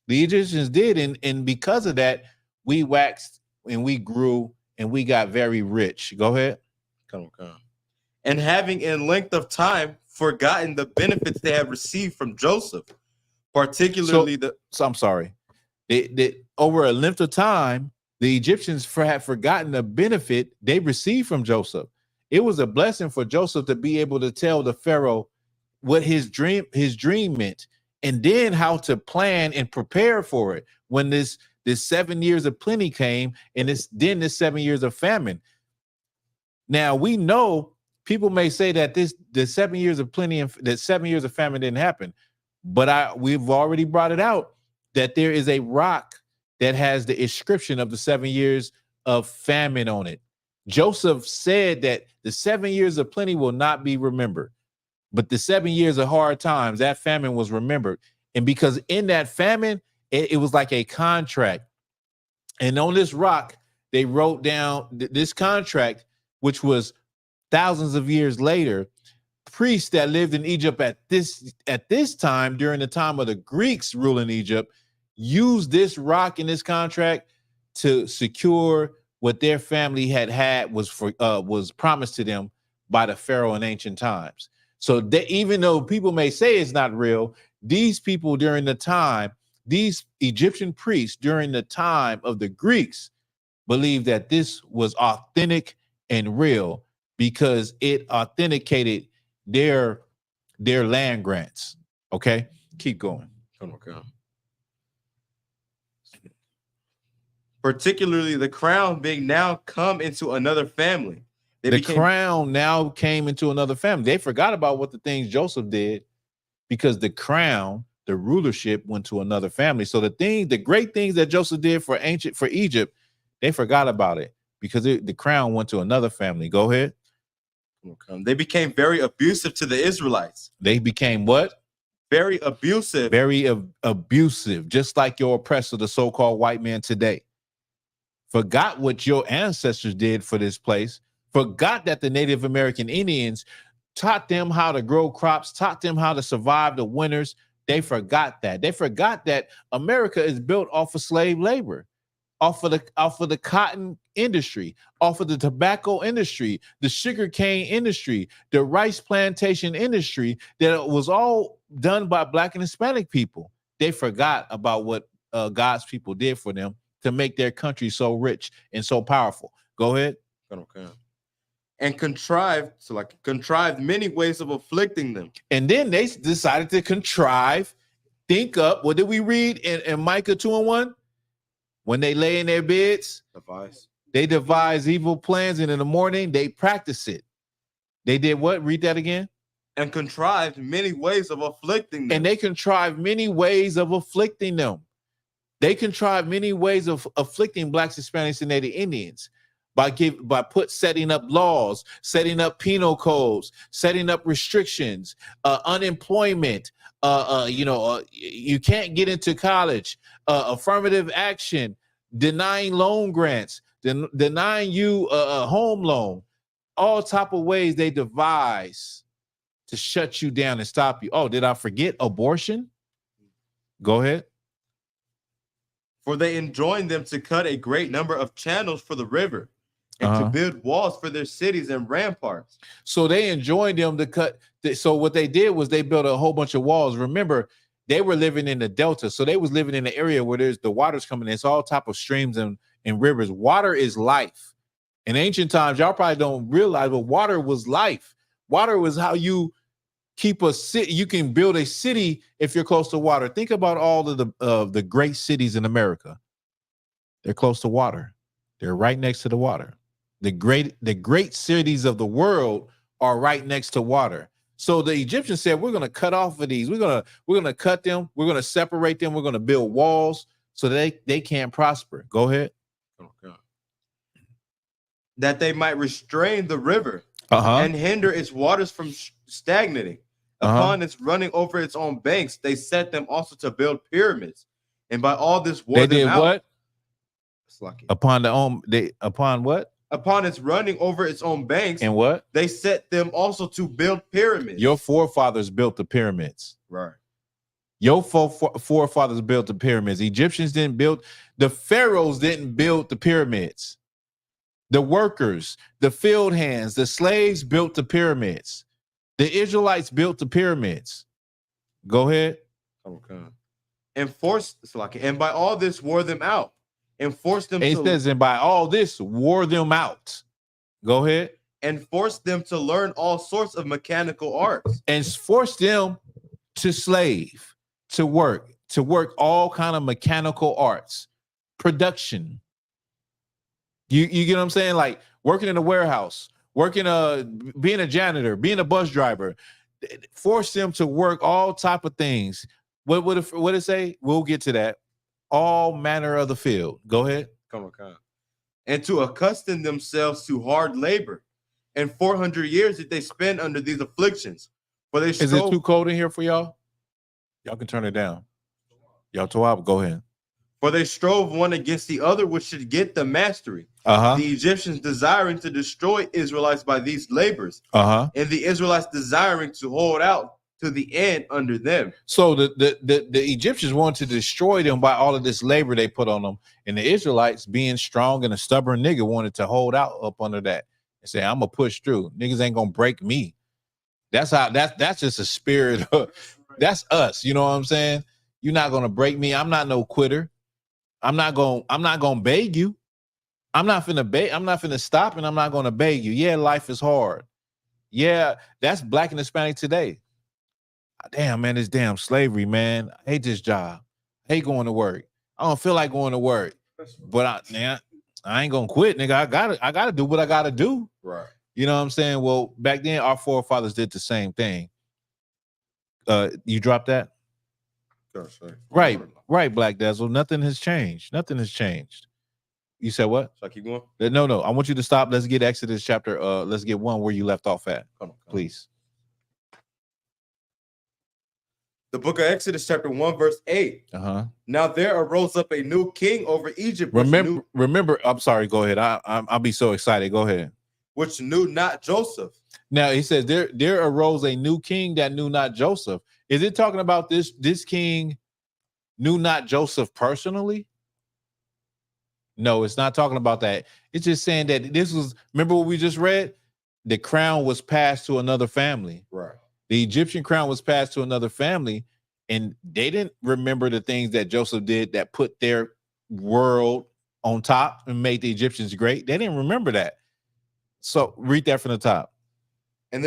The Egyptians did, and because of that, we waxed and we grew and we got very rich. Go ahead.
Come. And having in length of time forgotten the benefits they had received from Joseph, particularly
I'm sorry. Over a length of time, the Egyptians had forgotten the benefit they received from Joseph. It was a blessing for Joseph to be able to tell the Pharaoh what his dream meant, and then how to plan and prepare for it when this 7 years of plenty came, and this 7 years of famine. Now we know people may say that the 7 years of plenty and that 7 years of famine didn't happen, but we've already brought it out that there is a rock that has the inscription of the 7 years of famine on it. Joseph said that the 7 years of plenty will not be remembered, but the 7 years of hard times, that famine was remembered. And because in that famine, it was like a contract. And on this rock, they wrote down this contract, which was thousands of years later. Priests that lived in Egypt at this time, during the time of the Greeks ruling Egypt, used this rock in this contract to secure what their family had was promised to them by the Pharaoh in ancient times. So even though people may say it's not real, these people during the time, these Egyptian priests during the time of the Greeks, believed that this was authentic and real because it authenticated their land grants. Okay, keep going.
Okay. Particularly the crown being now come into another family.
Crown now came into another family. They forgot about what the things Joseph did because the crown, the rulership, went to another family. So the great things that Joseph did for Egypt, they forgot about it because the crown went to another family. Go ahead.
Okay. They became very abusive to the Israelites.
They became what?
Very abusive.
Very abusive, just like your oppressor, the so-called white man today. Forgot what your ancestors did for this place. Forgot that the Native American Indians taught them how to grow crops, taught them how to survive the winters. They forgot that. They forgot that America is built off of slave labor, off of the cotton industry, off of the tobacco industry, the sugarcane industry, the rice plantation industry, that was all done by Black and Hispanic people. They forgot about what God's people did for them to make their country so rich and so powerful. Go ahead.
Okay. And contrived many ways of afflicting them.
And then they decided to think up. What did we read in Micah 2:1? When they lay in their beds, they devise evil plans, and in the morning they practice it. They did what? Read that again.
And contrived many ways of afflicting them.
And they contrived many ways of afflicting them. They contrived many ways of afflicting Blacks, Hispanics, and Native Indians by setting up laws, setting up penal codes, setting up restrictions, unemployment. You can't get into college. Affirmative action, denying loan grants, denying you a home loan, all type of ways they devise to shut you down and stop you. Oh, did I forget abortion? Go ahead.
For they enjoined them to cut a great number of channels for the river and to build walls for their cities and ramparts.
So they enjoined them to cut. So what they did was they built a whole bunch of walls. Remember, they were living in the delta. So they was living in the area where there's the water's coming in. It's all type of streams and rivers. Water is life. In ancient times, y'all probably don't realize, but water was life. Water was how you keep a city. You can build a city if you're close to water. Think about all of the great cities in America. They're close to water. They're right next to the water. The great cities of the world are right next to water. So the Egyptians said, we're going to cut off of these. We're going to cut them. We're going to separate them. We're going to build walls so they can't prosper. Go ahead.
Okay. That they might restrain the river and hinder its waters from stagnating. Upon its running over its own banks, they set them also to build pyramids. And by all this wore
they
them
did
out.
What?
Upon
what?
Upon its running over its own banks.
And what?
They set them also to build pyramids.
Your forefathers built the pyramids.
Right.
Your forefathers built the pyramids. Egyptians didn't build. The pharaohs didn't build the pyramids. The workers, the field hands, the slaves built the pyramids. The Israelites built the pyramids. Go ahead.
Okay. And by all this wore them out. And forced them
it says, and by all this wore them out. Go ahead.
And forced them to learn all sorts of mechanical arts.
And forced them to slave, to work all kind of mechanical arts, production. You get what I'm saying? Like working in a warehouse, being a janitor, being a bus driver, force them to work all type of things. What it say? We'll get to that. All manner of the field. Go ahead.
Come on. And to accustom themselves to hard labor. And 400 years did they spend under these afflictions. For they
Is it too cold in here for y'all? Y'all can turn it down. Y'all Toab, go ahead.
For they strove one against the other, which should get the mastery. The Egyptians desiring to destroy Israelites by these labors. And the Israelites desiring to hold out to the end under them.
So the Egyptians wanted to destroy them by all of this labor they put on them. And the Israelites, being strong and a stubborn nigga, wanted to hold out up under that and say, I'm gonna push through. Niggas ain't gonna break me. That's just a spirit. That's us. You know what I'm saying? You're not gonna break me. I'm not no quitter. I'm not gonna beg you. I'm not finna stop, and I'm not gonna beg you. Yeah, life is hard. Yeah, that's Black and Hispanic today. Damn, man, this damn slavery, man. I hate this job. I hate going to work. I don't feel like going to work. But I ain't gonna quit, nigga. I gotta do what I gotta do.
Right.
You know what I'm saying? Well, back then our forefathers did the same thing. You dropped that? Right, Black Dazzle. Nothing has changed. Nothing has changed. You said what?
Shall I keep going?
No. I want you to stop. Let's get Exodus chapter. Let's get 1 where you left off at.
Come on.
Please.
The book of Exodus, chapter 1, verse 8. Now there arose up a new king over Egypt.
Remember. I'm sorry. Go ahead. I'll be so excited. Go ahead.
Which knew not Joseph.
Now he says there arose a new king that knew not Joseph. Is it talking about this king knew not Joseph personally? No, it's not talking about that. It's just saying that this was, remember what we just read? The crown was passed to another family.
Right.
The Egyptian crown was passed to another family, and they didn't remember the things that Joseph did that put their world on top and made the Egyptians great. They didn't remember that. So read that from the top.
And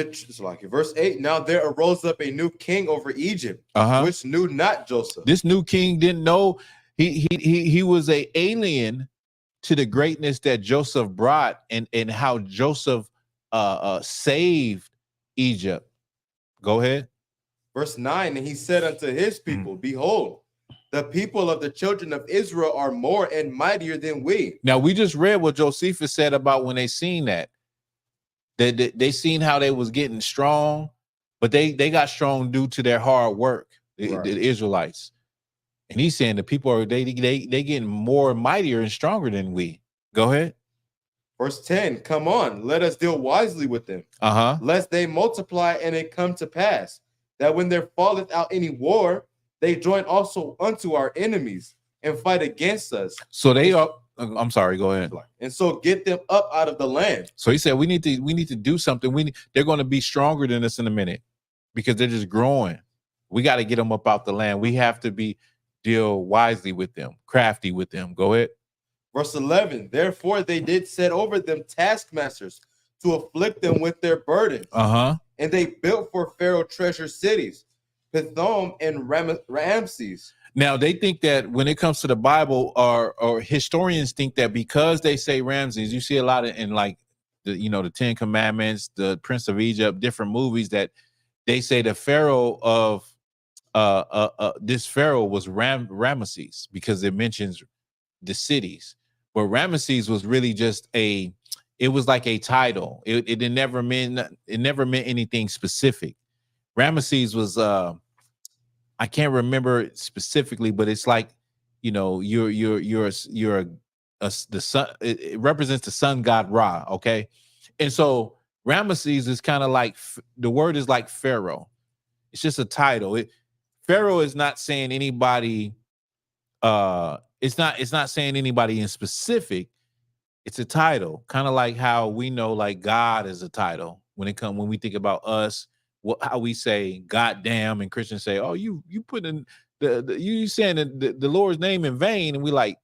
verse 8, now there arose up a new king over Egypt, which knew not Joseph.
This new king didn't know. He was an alien to the greatness that Joseph brought and how Joseph saved Egypt. Go ahead.
Verse 9, and he said unto his people, behold, the people of the children of Israel are more and mightier than we.
Now, we just read what Josephus said about when they seen that. They seen how they was getting strong, but they got strong due to their hard work, the Israelites. And he's saying the people are they getting more mightier and stronger than we. Go ahead.
Verse 10, come on, let us deal wisely with them, lest they multiply and it come to pass, that when there falleth out any war, they join also unto our enemies and fight against us.
So they are, I'm sorry, go ahead.
And so get them up out of the land.
So he said we need to do something. They're going to be stronger than us in a minute because they're just growing. We got to get them up out the land. We have to deal wisely with them, crafty with them. Go ahead.
Verse 11, therefore they did set over them taskmasters to afflict them with their burdens. And they built for Pharaoh treasure cities, Pithom and Ramses.
Now they think that when it comes to the Bible, or historians think that because they say Ramses, you see a lot of in like the 10 Commandments, the Prince of Egypt, different movies that they say the Pharaoh of this Pharaoh was Ramesses because it mentions the cities. But Ramesses was really just it was like a title. It never meant anything specific. Ramesses was I can't remember it specifically, but it's like you're the sun. It represents the sun god Ra. Okay, and so Ramesses is kind of like the word is like Pharaoh. It's just a title. Pharaoh is not saying anybody. It's not saying anybody in specific. It's a title, kind of like how we know like God is a title when we think about us. How we say God damn, and Christians say, oh, you put in you saying the Lord's name in vain, and we like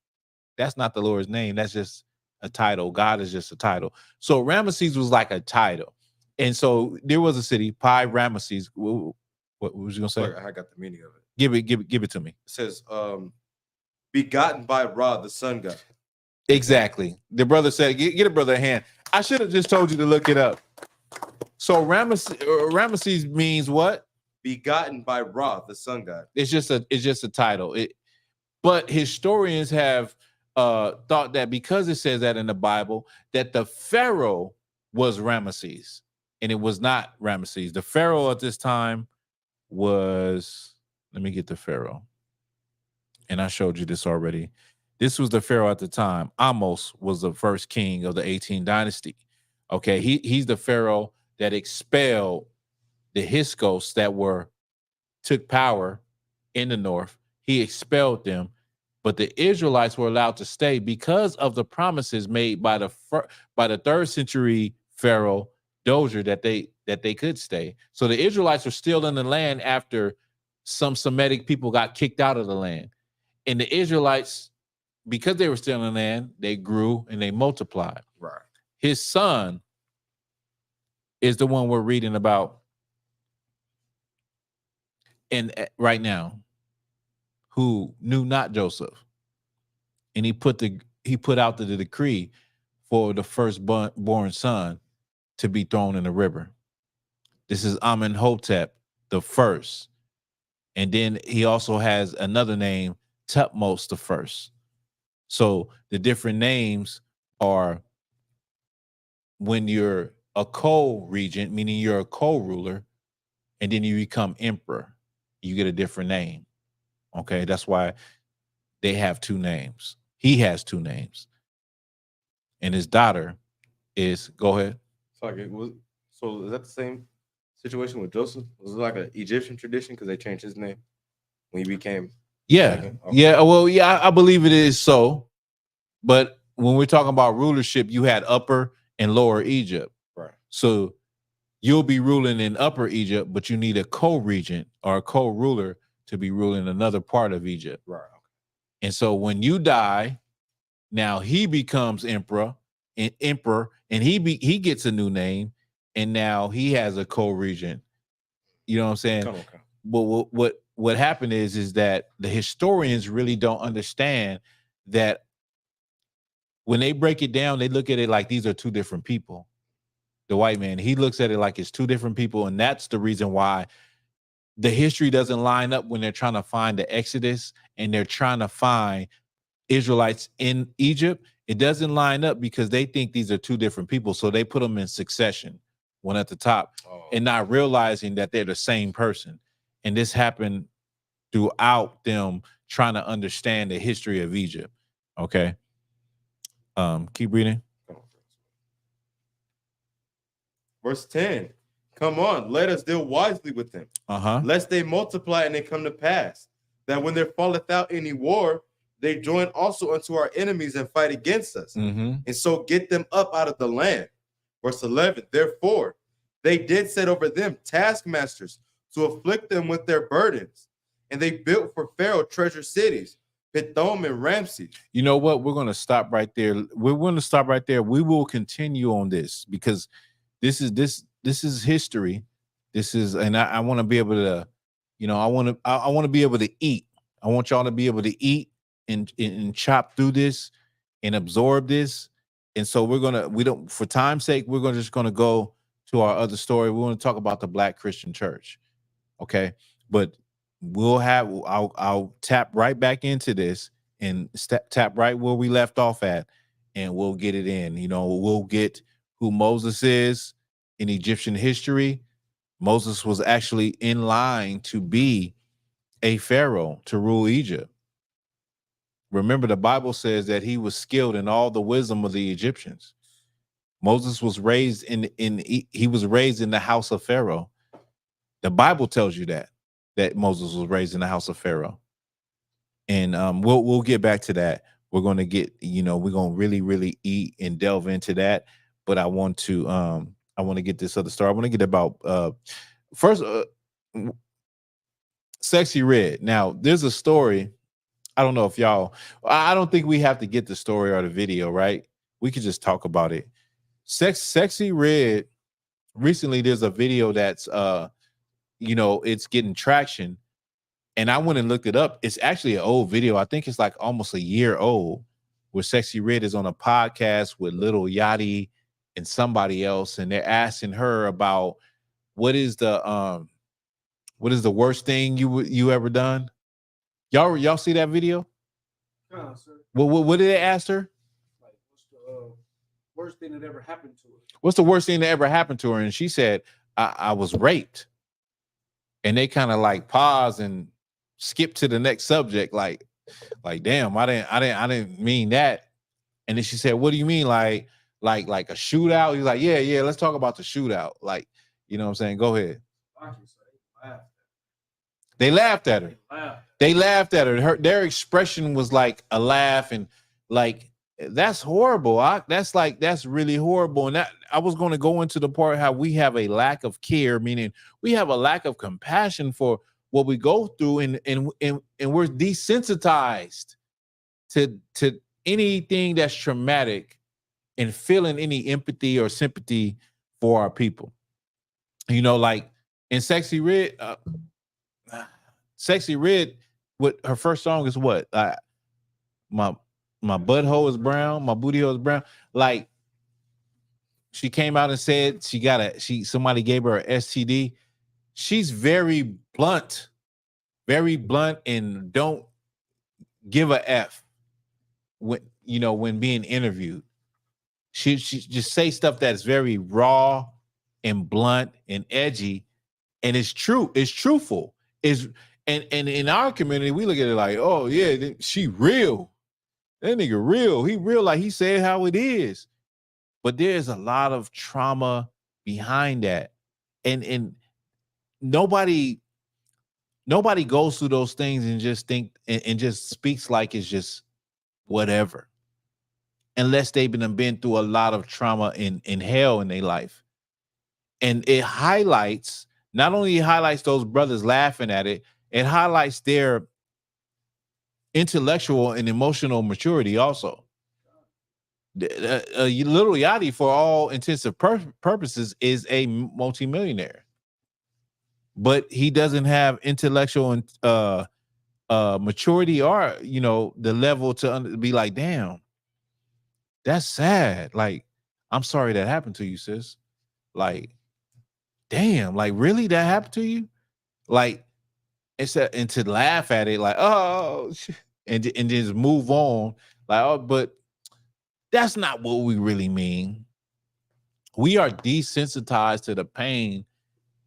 that's not the Lord's name. That's just a title. God is just a title. So Ramesses was like a title, and so there was a city, Pi Ramesses. What was you gonna say?
I got the meaning of it.
Give it to me. It
says begotten by Ra, the sun god.
Exactly. The brother said, get a brother a hand. I should have just told you to look it up. So Ramesses means what?
Begotten by Ra, the sun god.
It's just a title. But historians have thought that because it says that in the Bible, that the Pharaoh was Ramesses, and it was not Ramesses. The Pharaoh at this time was, let me get the Pharaoh. And I showed you this already. This was the Pharaoh at the time. Amos was the first king of the 18th dynasty. Okay, he's the Pharaoh that expelled the Hyksos that took power in the north. He expelled them, but the Israelites were allowed to stay because of the promises made by the 3rd century Pharaoh Dozier that they could stay. So the Israelites were still in the land after some Semitic people got kicked out of the land. And the Israelites, because they were still in the land, they grew and they multiplied.
Right.
His son is the one we're reading about right now, who knew not Joseph. And he put out the decree for the firstborn son to be thrown in the river. This is Amenhotep the first. And then he also has another name, Tutmos the first. So the different names are when you're a co-regent, meaning you're a co-ruler, and then you become emperor, you get a different name. Okay, that's why they have two names. He has two names. And his daughter is, go ahead.
So is that the same situation with Joseph? Was it like an Egyptian tradition because they changed his name when he became?
Yeah.
Okay.
Yeah. Well, yeah, I believe it is so. But when we're talking about rulership, you had Upper and Lower Egypt.
Right.
So you'll be ruling in Upper Egypt, but you need a co-regent or a co-ruler to be ruling another part of Egypt.
Right.
And so when you die, now he becomes emperor, and he gets a new name, and now he has a co-regent. You know what I'm saying?
Okay.
But what happened is that the historians really don't understand that when they break it down, they look at it like these are two different people. The white man, he looks at it like it's two different people, and that's the reason why the history doesn't line up when they're trying to find the Exodus and they're trying to find Israelites in Egypt. It doesn't line up because they think these are two different people, so they put them in succession, one at the top, and not realizing that they're the same person. And this happened throughout them trying to understand the history of Egypt. Okay. Keep reading.
Verse 10. Come on, let us deal wisely with them, lest they multiply and they come to pass, that when there falleth out any war, they join also unto our enemies and fight against us, and so get them up out of the land. Verse 11. Therefore, they did set over them taskmasters to afflict them with their burdens, and they built for Pharaoh treasure cities, Pithom and Ramses.
You know what? We're going to stop right there. We're going to stop right there. We will continue on this because this is history. This is, and I want to be able to, you know, I want to be able to eat. I want y'all to be able to eat and chop through this and absorb this. And so for time's sake, we're just going to go to our other story. We want to talk about the Black Christian Church. Okay. But I'll tap right back into this and tap right where we left off at, and we'll get it in. You know, we'll get who Moses is in Egyptian history. Moses was actually in line to be a pharaoh to rule Egypt. Remember, the Bible says that he was skilled in all the wisdom of the Egyptians. Moses was raised he was raised in the house of Pharaoh. The Bible tells you that Moses was raised in the house of Pharaoh. And we'll get back to that. We're going to get, you know, we're going to really, really eat and delve into that. But I want to get this other story. I want to get about first Sexy Red. Now, there's a story. I don't know if I don't think we have to get the story or the video, right? We could just talk about it. Sexy Red, recently there's a video that's you know, it's getting traction. And I went and looked it up. It's actually an old video. I think it's like almost a year old, where Sexy Red is on a podcast with Lil Yachty and somebody else, and they're asking her about what is the worst thing you ever done. Y'all see that video?
No, sir.
What did they ask her?
Like, what's the worst thing that ever happened to her?
What's the worst thing that ever happened to her? And she said, I was raped. And they kind of like pause and skip to the next subject, like damn, I didn't mean that. And then she said, what do you mean, like a shootout? He's like, yeah, let's talk about the shootout. Like, you know what I'm saying? Go ahead. They laughed at her. They laughed at her. Their expression was like a laugh, and like, that's horrible. That's really horrible. And that I was going to go into the part how we have a lack of care, meaning we have a lack of compassion for what we go through, and we're desensitized to anything that's traumatic and feeling any empathy or sympathy for our people. You know, like in Sexy Red, what her first song is what? My butthole is brown, my booty hole is brown. Like, she came out and said somebody gave her a STD. She's very blunt, and don't give a F when being interviewed. She just say stuff that's very raw and blunt and edgy, and it's true. It's truthful. And in our community, we look at it like, oh yeah, she real. That nigga real. He real, like he said how it is. But there's a lot of trauma behind that, and nobody goes through those things and just think and just speaks like it's just whatever, unless they've been through a lot of trauma in hell in their life. And it highlights, not only highlights those brothers laughing at it, it highlights their intellectual and emotional maturity also. Lil Yachty, for all intents and purposes, is a multimillionaire, but he doesn't have intellectual and maturity, or the level to be like, damn, that's sad. Like, I'm sorry that happened to you, sis. Like, damn, like, really, that happened to you? Like, and to laugh at it, like, oh, and just move on, like, oh, but that's not what we really mean. We are desensitized to the pain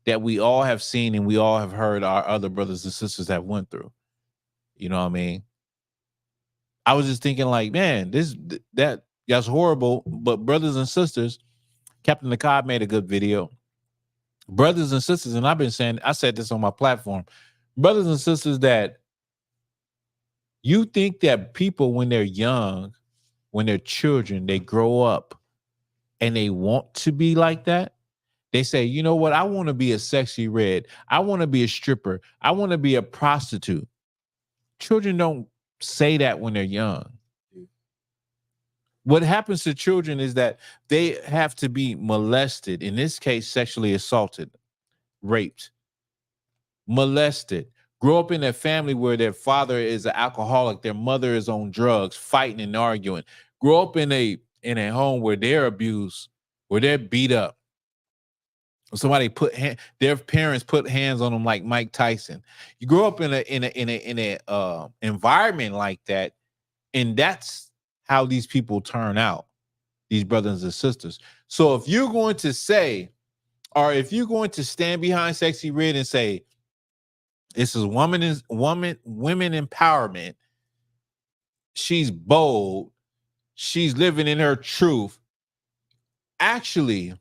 that we all have seen and we all have heard our other brothers and sisters have went through. You know what I mean? I was just thinking, like, man, that's horrible. But brothers and sisters, Captain Nakab made a good video. Brothers and sisters, and I've been saying, I said this on my platform, brothers and sisters, that you think that people, when they're young, when they're children, they grow up and they want to be like that. They say, you know what? I want to be a sexy red. I want to be a stripper. I want to be a prostitute. Children don't say that when they're young. What happens to children is that they have to be molested, in this case, sexually assaulted, raped, molested, grow up in a family where their father is an alcoholic, their mother is on drugs, fighting and arguing, grow up in a home where they're abused, where they're beat up. Somebody their parents put hands on them like Mike Tyson. You grow up in a environment like that, and that's how these people turn out, these brothers and sisters. So if you're going to say, or if you're going to stand behind Sexy Red and say, this is women empowerment, she's bold, she's living in her truth, actually,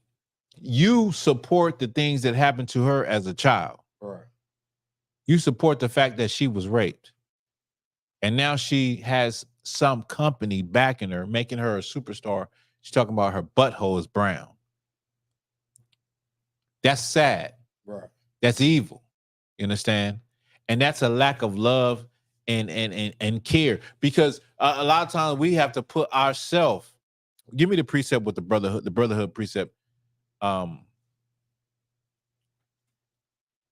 you support the things that happened to her as a child.
Right.
You support the fact that she was raped. And now she has some company backing her, making her a superstar. She's talking about her butthole is brown. That's sad.
Right.
That's evil. You understand? And that's a lack of love and care. Because a lot of times we have to put ourselves. Give me the precept with the brotherhood precept.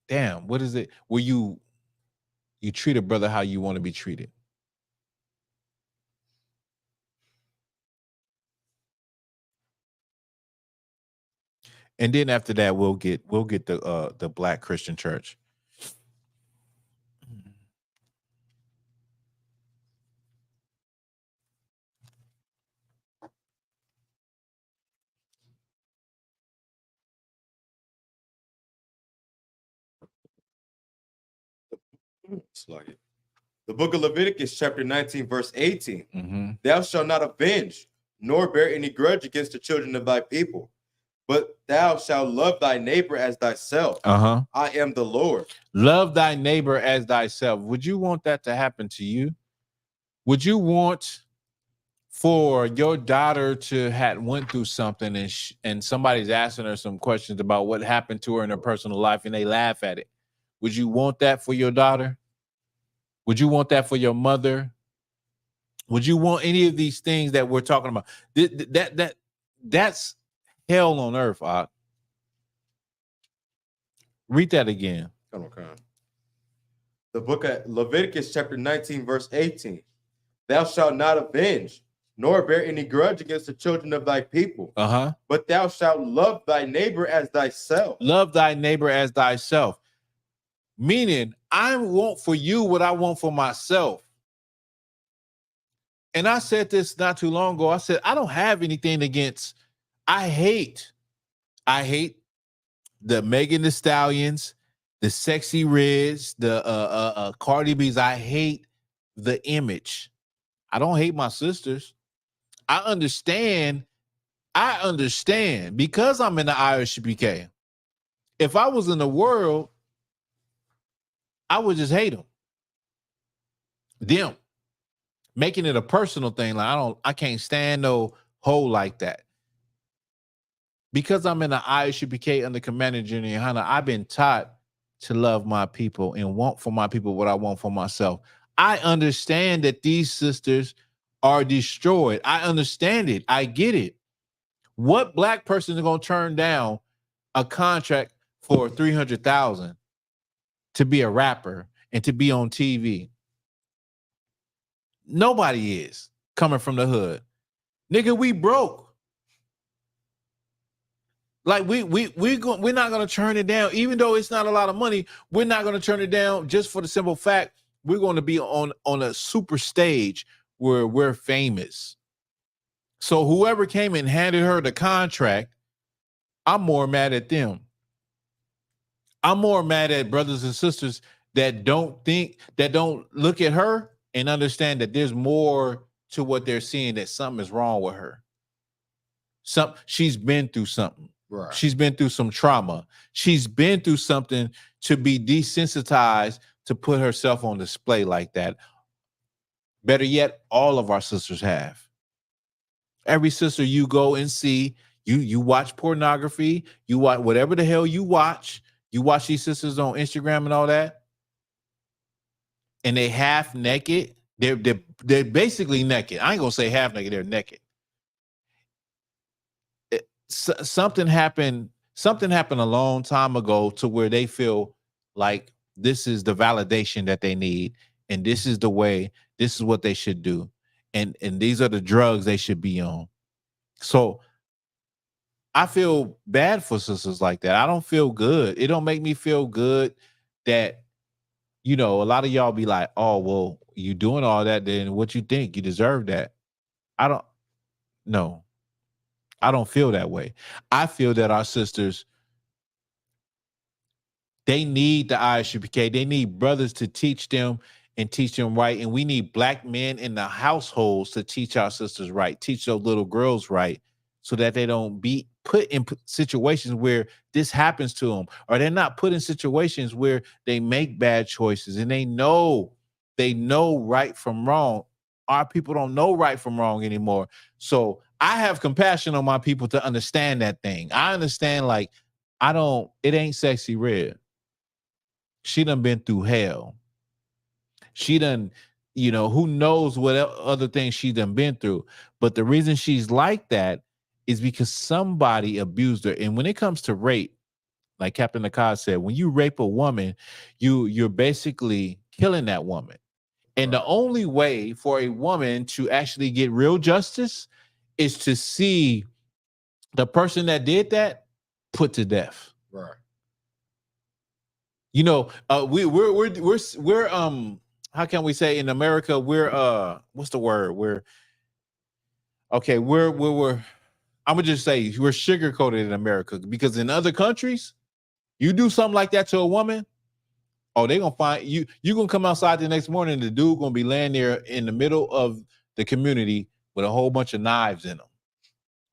Damn, what is it? Where you treat a brother how you want to be treated. And then after that, we'll get the Black Christian Church.
The book of Leviticus, chapter 19, verse 18.
Mm-hmm.
Thou shalt not avenge, nor bear any grudge against the children of thy people, but thou shalt love thy neighbor as thyself. I am the Lord.
Love thy neighbor as thyself. Would you want that to happen to you? Would you want for your daughter to had went through something and somebody's asking her some questions about what happened to her in her personal life and they laugh at it? Would you want that for your daughter? Would you want that for your mother? Would you want any of these things that we're talking about? That's hell on earth. Read that again.
Okay. The book of Leviticus, chapter 19, verse 18. Thou shalt not avenge, nor bear any grudge against the children of thy people. But thou shalt love thy neighbor as thyself.
Love thy neighbor as thyself. Meaning, I want for you what I want for myself. And I said this not too long ago. I said, I don't have anything against, I hate the Megan Thee Stallions, the Sexy Reds, the Cardi B's. I hate the image. I don't hate my sisters. I understand because I'm in the I.S.U.P.K. If I was in the world, I would just hate them. Making it a personal thing. Like I can't stand no hoe like that. Because I'm in the I.S.U.P.K. under Commander General YAHANNA, I've been taught to love my people and want for my people what I want for myself. I understand that these sisters are destroyed. I understand it. I get it. What Black person is going to turn down a contract for $300,000 to be a rapper and to be on TV? Nobody is coming from the hood. Nigga, we broke. Like we're not gonna turn it down, even though it's not a lot of money. We're not gonna turn it down just for the simple fact we're going to be on a super stage where we're famous. So whoever came and handed her the contract, I'm more mad at them. I'm more mad at brothers and sisters that don't look at her and understand that there's more to what they're seeing, that something is wrong with her. She's been through something.
Right.
She's been through some trauma. She's been through something to be desensitized to put herself on display like that. Better yet, all of our sisters have. Every sister you go and see, you watch pornography, you watch whatever the hell you watch these sisters on Instagram and all that, and they half naked. They're basically naked. I ain't gonna say half naked, they're naked. Something happened a long time ago to where they feel like this is the validation that they need, and this is the way, this is what they should do, and these are the drugs they should be on. So I feel bad for sisters like that. I don't feel good. It don't make me feel good that, you know, a lot of y'all be like, oh, well, you doing all that, then what you think? You deserve that. I don't feel that way. I feel that our sisters, they need the I.S.U.P.K. They need brothers to teach them and teach them right. And we need black men in the households to teach our sisters right, teach those little girls right, so that they don't be put in situations where this happens to them, or they're not put in situations where they make bad choices and they know right from wrong. Our people don't know right from wrong anymore. So I have compassion on my people to understand that thing. I understand, like, it ain't sexy red. She done been through hell. She done, you know, who knows what other things she done been through. But the reason she's like that is because somebody abused her. And when it comes to rape, like Captain Nakad said, when you rape a woman, you're basically killing that woman. And the only way for a woman to actually get real justice is to see the person that did that put to death.
Right.
You know, we're how can we say in America, we're what's the word? We're I'm gonna just say we're sugarcoated in America, because in other countries, you do something like that to a woman, oh, they're gonna find you. You're gonna come outside the next morning, the dude gonna be laying there in the middle of the community with a whole bunch of knives in him,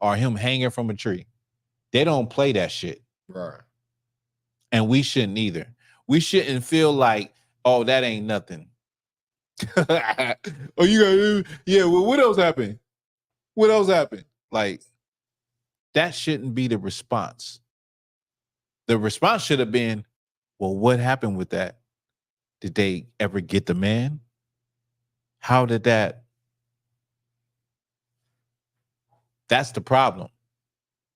or him hanging from a tree. They don't play that shit.
Right.
And we shouldn't either. We shouldn't feel like, oh, that ain't nothing. Oh, you gotta, yeah, well, what else happened? What else happened? Like, that shouldn't be the response. The response should have been, well, what happened with that? Did they ever get the man? How did that? That's the problem.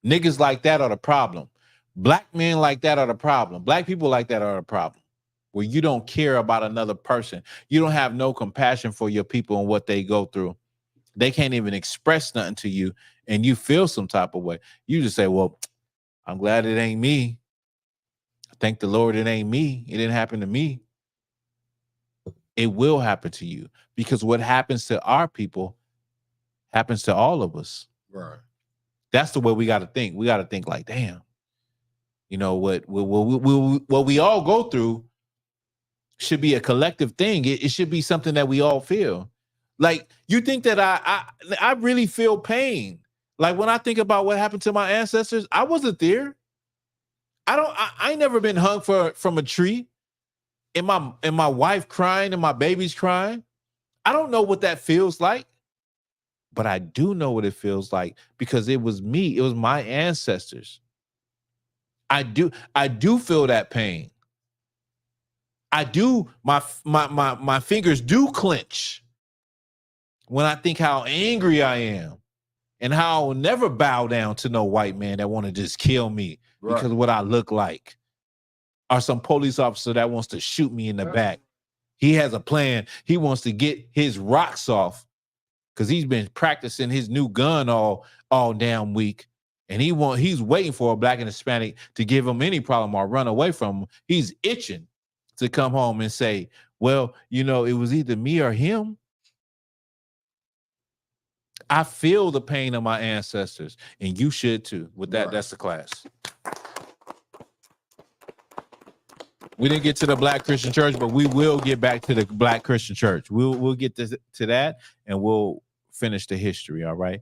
Niggas like that are the problem. Black men like that are the problem. Black people like that are the problem. Where you don't care about another person. You don't have no compassion for your people and what they go through. They can't even express nothing to you, and you feel some type of way. You just say, well, I'm glad it ain't me. Thank the Lord it ain't me. It didn't happen to me. It will happen to you, because what happens to our people happens to all of us.
Right.
That's the way we got to think. We got to think like, damn, you know, what we all go through should be a collective thing. It should be something that we all feel. Like, you think that I really feel pain. Like, when I think about what happened to my ancestors, I wasn't there. I ain't never been hung from a tree, and my wife crying and my baby's crying. I don't know what that feels like, but I do know what it feels like, because it was me. It was my ancestors. I do feel that pain. I do, my fingers do clench when I think how angry I am, and how I will never bow down to no white man that want to just kill me because of what I look like, or some police officer that wants to shoot me in the back. He has a plan. He wants to get his rocks off because he's been practicing his new gun all damn week. And he's waiting for a black and Hispanic to give him any problem or run away from him. He's itching to come home and say, well, you know, it was either me or him. I feel the pain of my ancestors, and you should too. With that, that's the class. We didn't get to the Black Christian Church, but we will get back to the Black Christian Church. We'll get to that, and we'll finish the history, all right?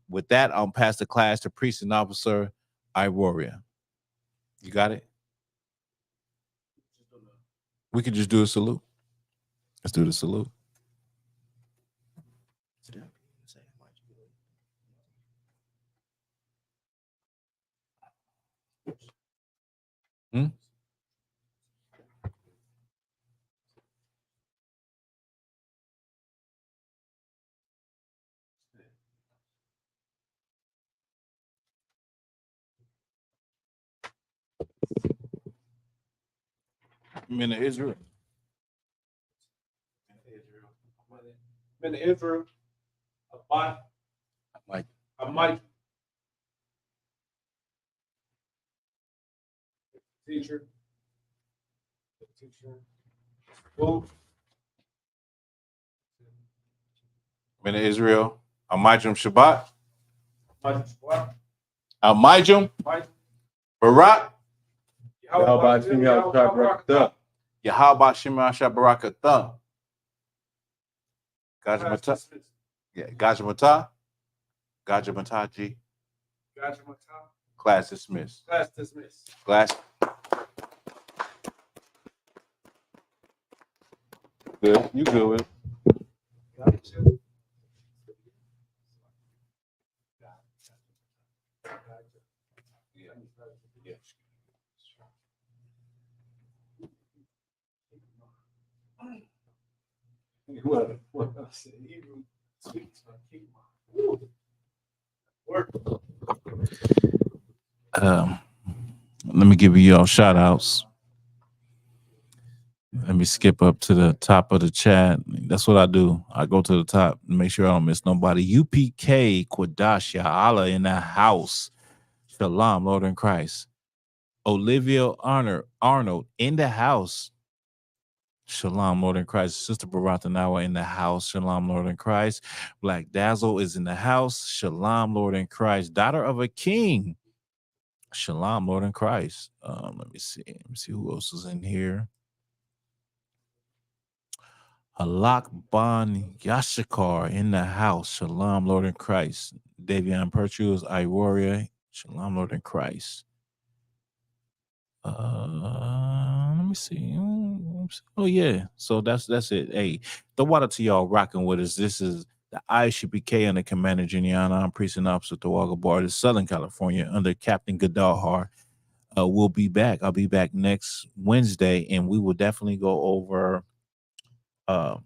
With that, I'll pass the class to priest and officer I.W.P.K. You got it? We could just do a salute. Let's do the salute. Hmm? Men of Israel.
Men of Israel. I might. Teacher. Well,
Men of Israel. Amijum Shabbat. Amijum Barak.
Yahweh Shem Yahweh Barakatah.
Yahweh Shem Yahweh Barakatah. Gajamata. Yeah, Gajamata. Gajamata G. Class dismissed.
Class dismissed.
Class. Good. You good with it? Let me give you all shout outs. Let me skip up to the top of the chat. That's what I do. I go to the top and make sure I don't miss nobody. U.P.K. Quadash Allah in the house. Shalom, Lord in Christ. Olivia Arnold in the house. Shalom, Lord in Christ. Sister Barata Nawa in the house. Shalom, Lord in Christ. Black Dazzle is in the house. Shalom, Lord in Christ. Daughter of a King. Shalom, Lord in Christ. Let me see. Let me see who else is in here. Halak Ban Yashikar in the house. Shalom, Lord in Christ. Davion Perchus, Iworia. Shalom, Lord in Christ. Let me see. Oh yeah. So that's it. Hey, the water to y'all rocking with us. This is the I.S.U.P.K and the Commander Geniana. I'm Priest and Officer Tawaga Bar, Southern California, under Captain Gadalhar. We'll be back. I'll be back next Wednesday, and we will definitely go over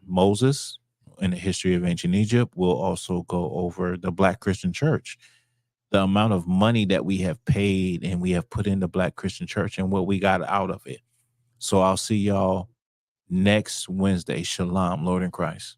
Moses in the history of ancient Egypt. We'll also go over the Black Christian Church, the amount of money that we have paid and we have put in the Black Christian Church and what we got out of it. So I'll see y'all next Wednesday. Shalom, Lord in Christ.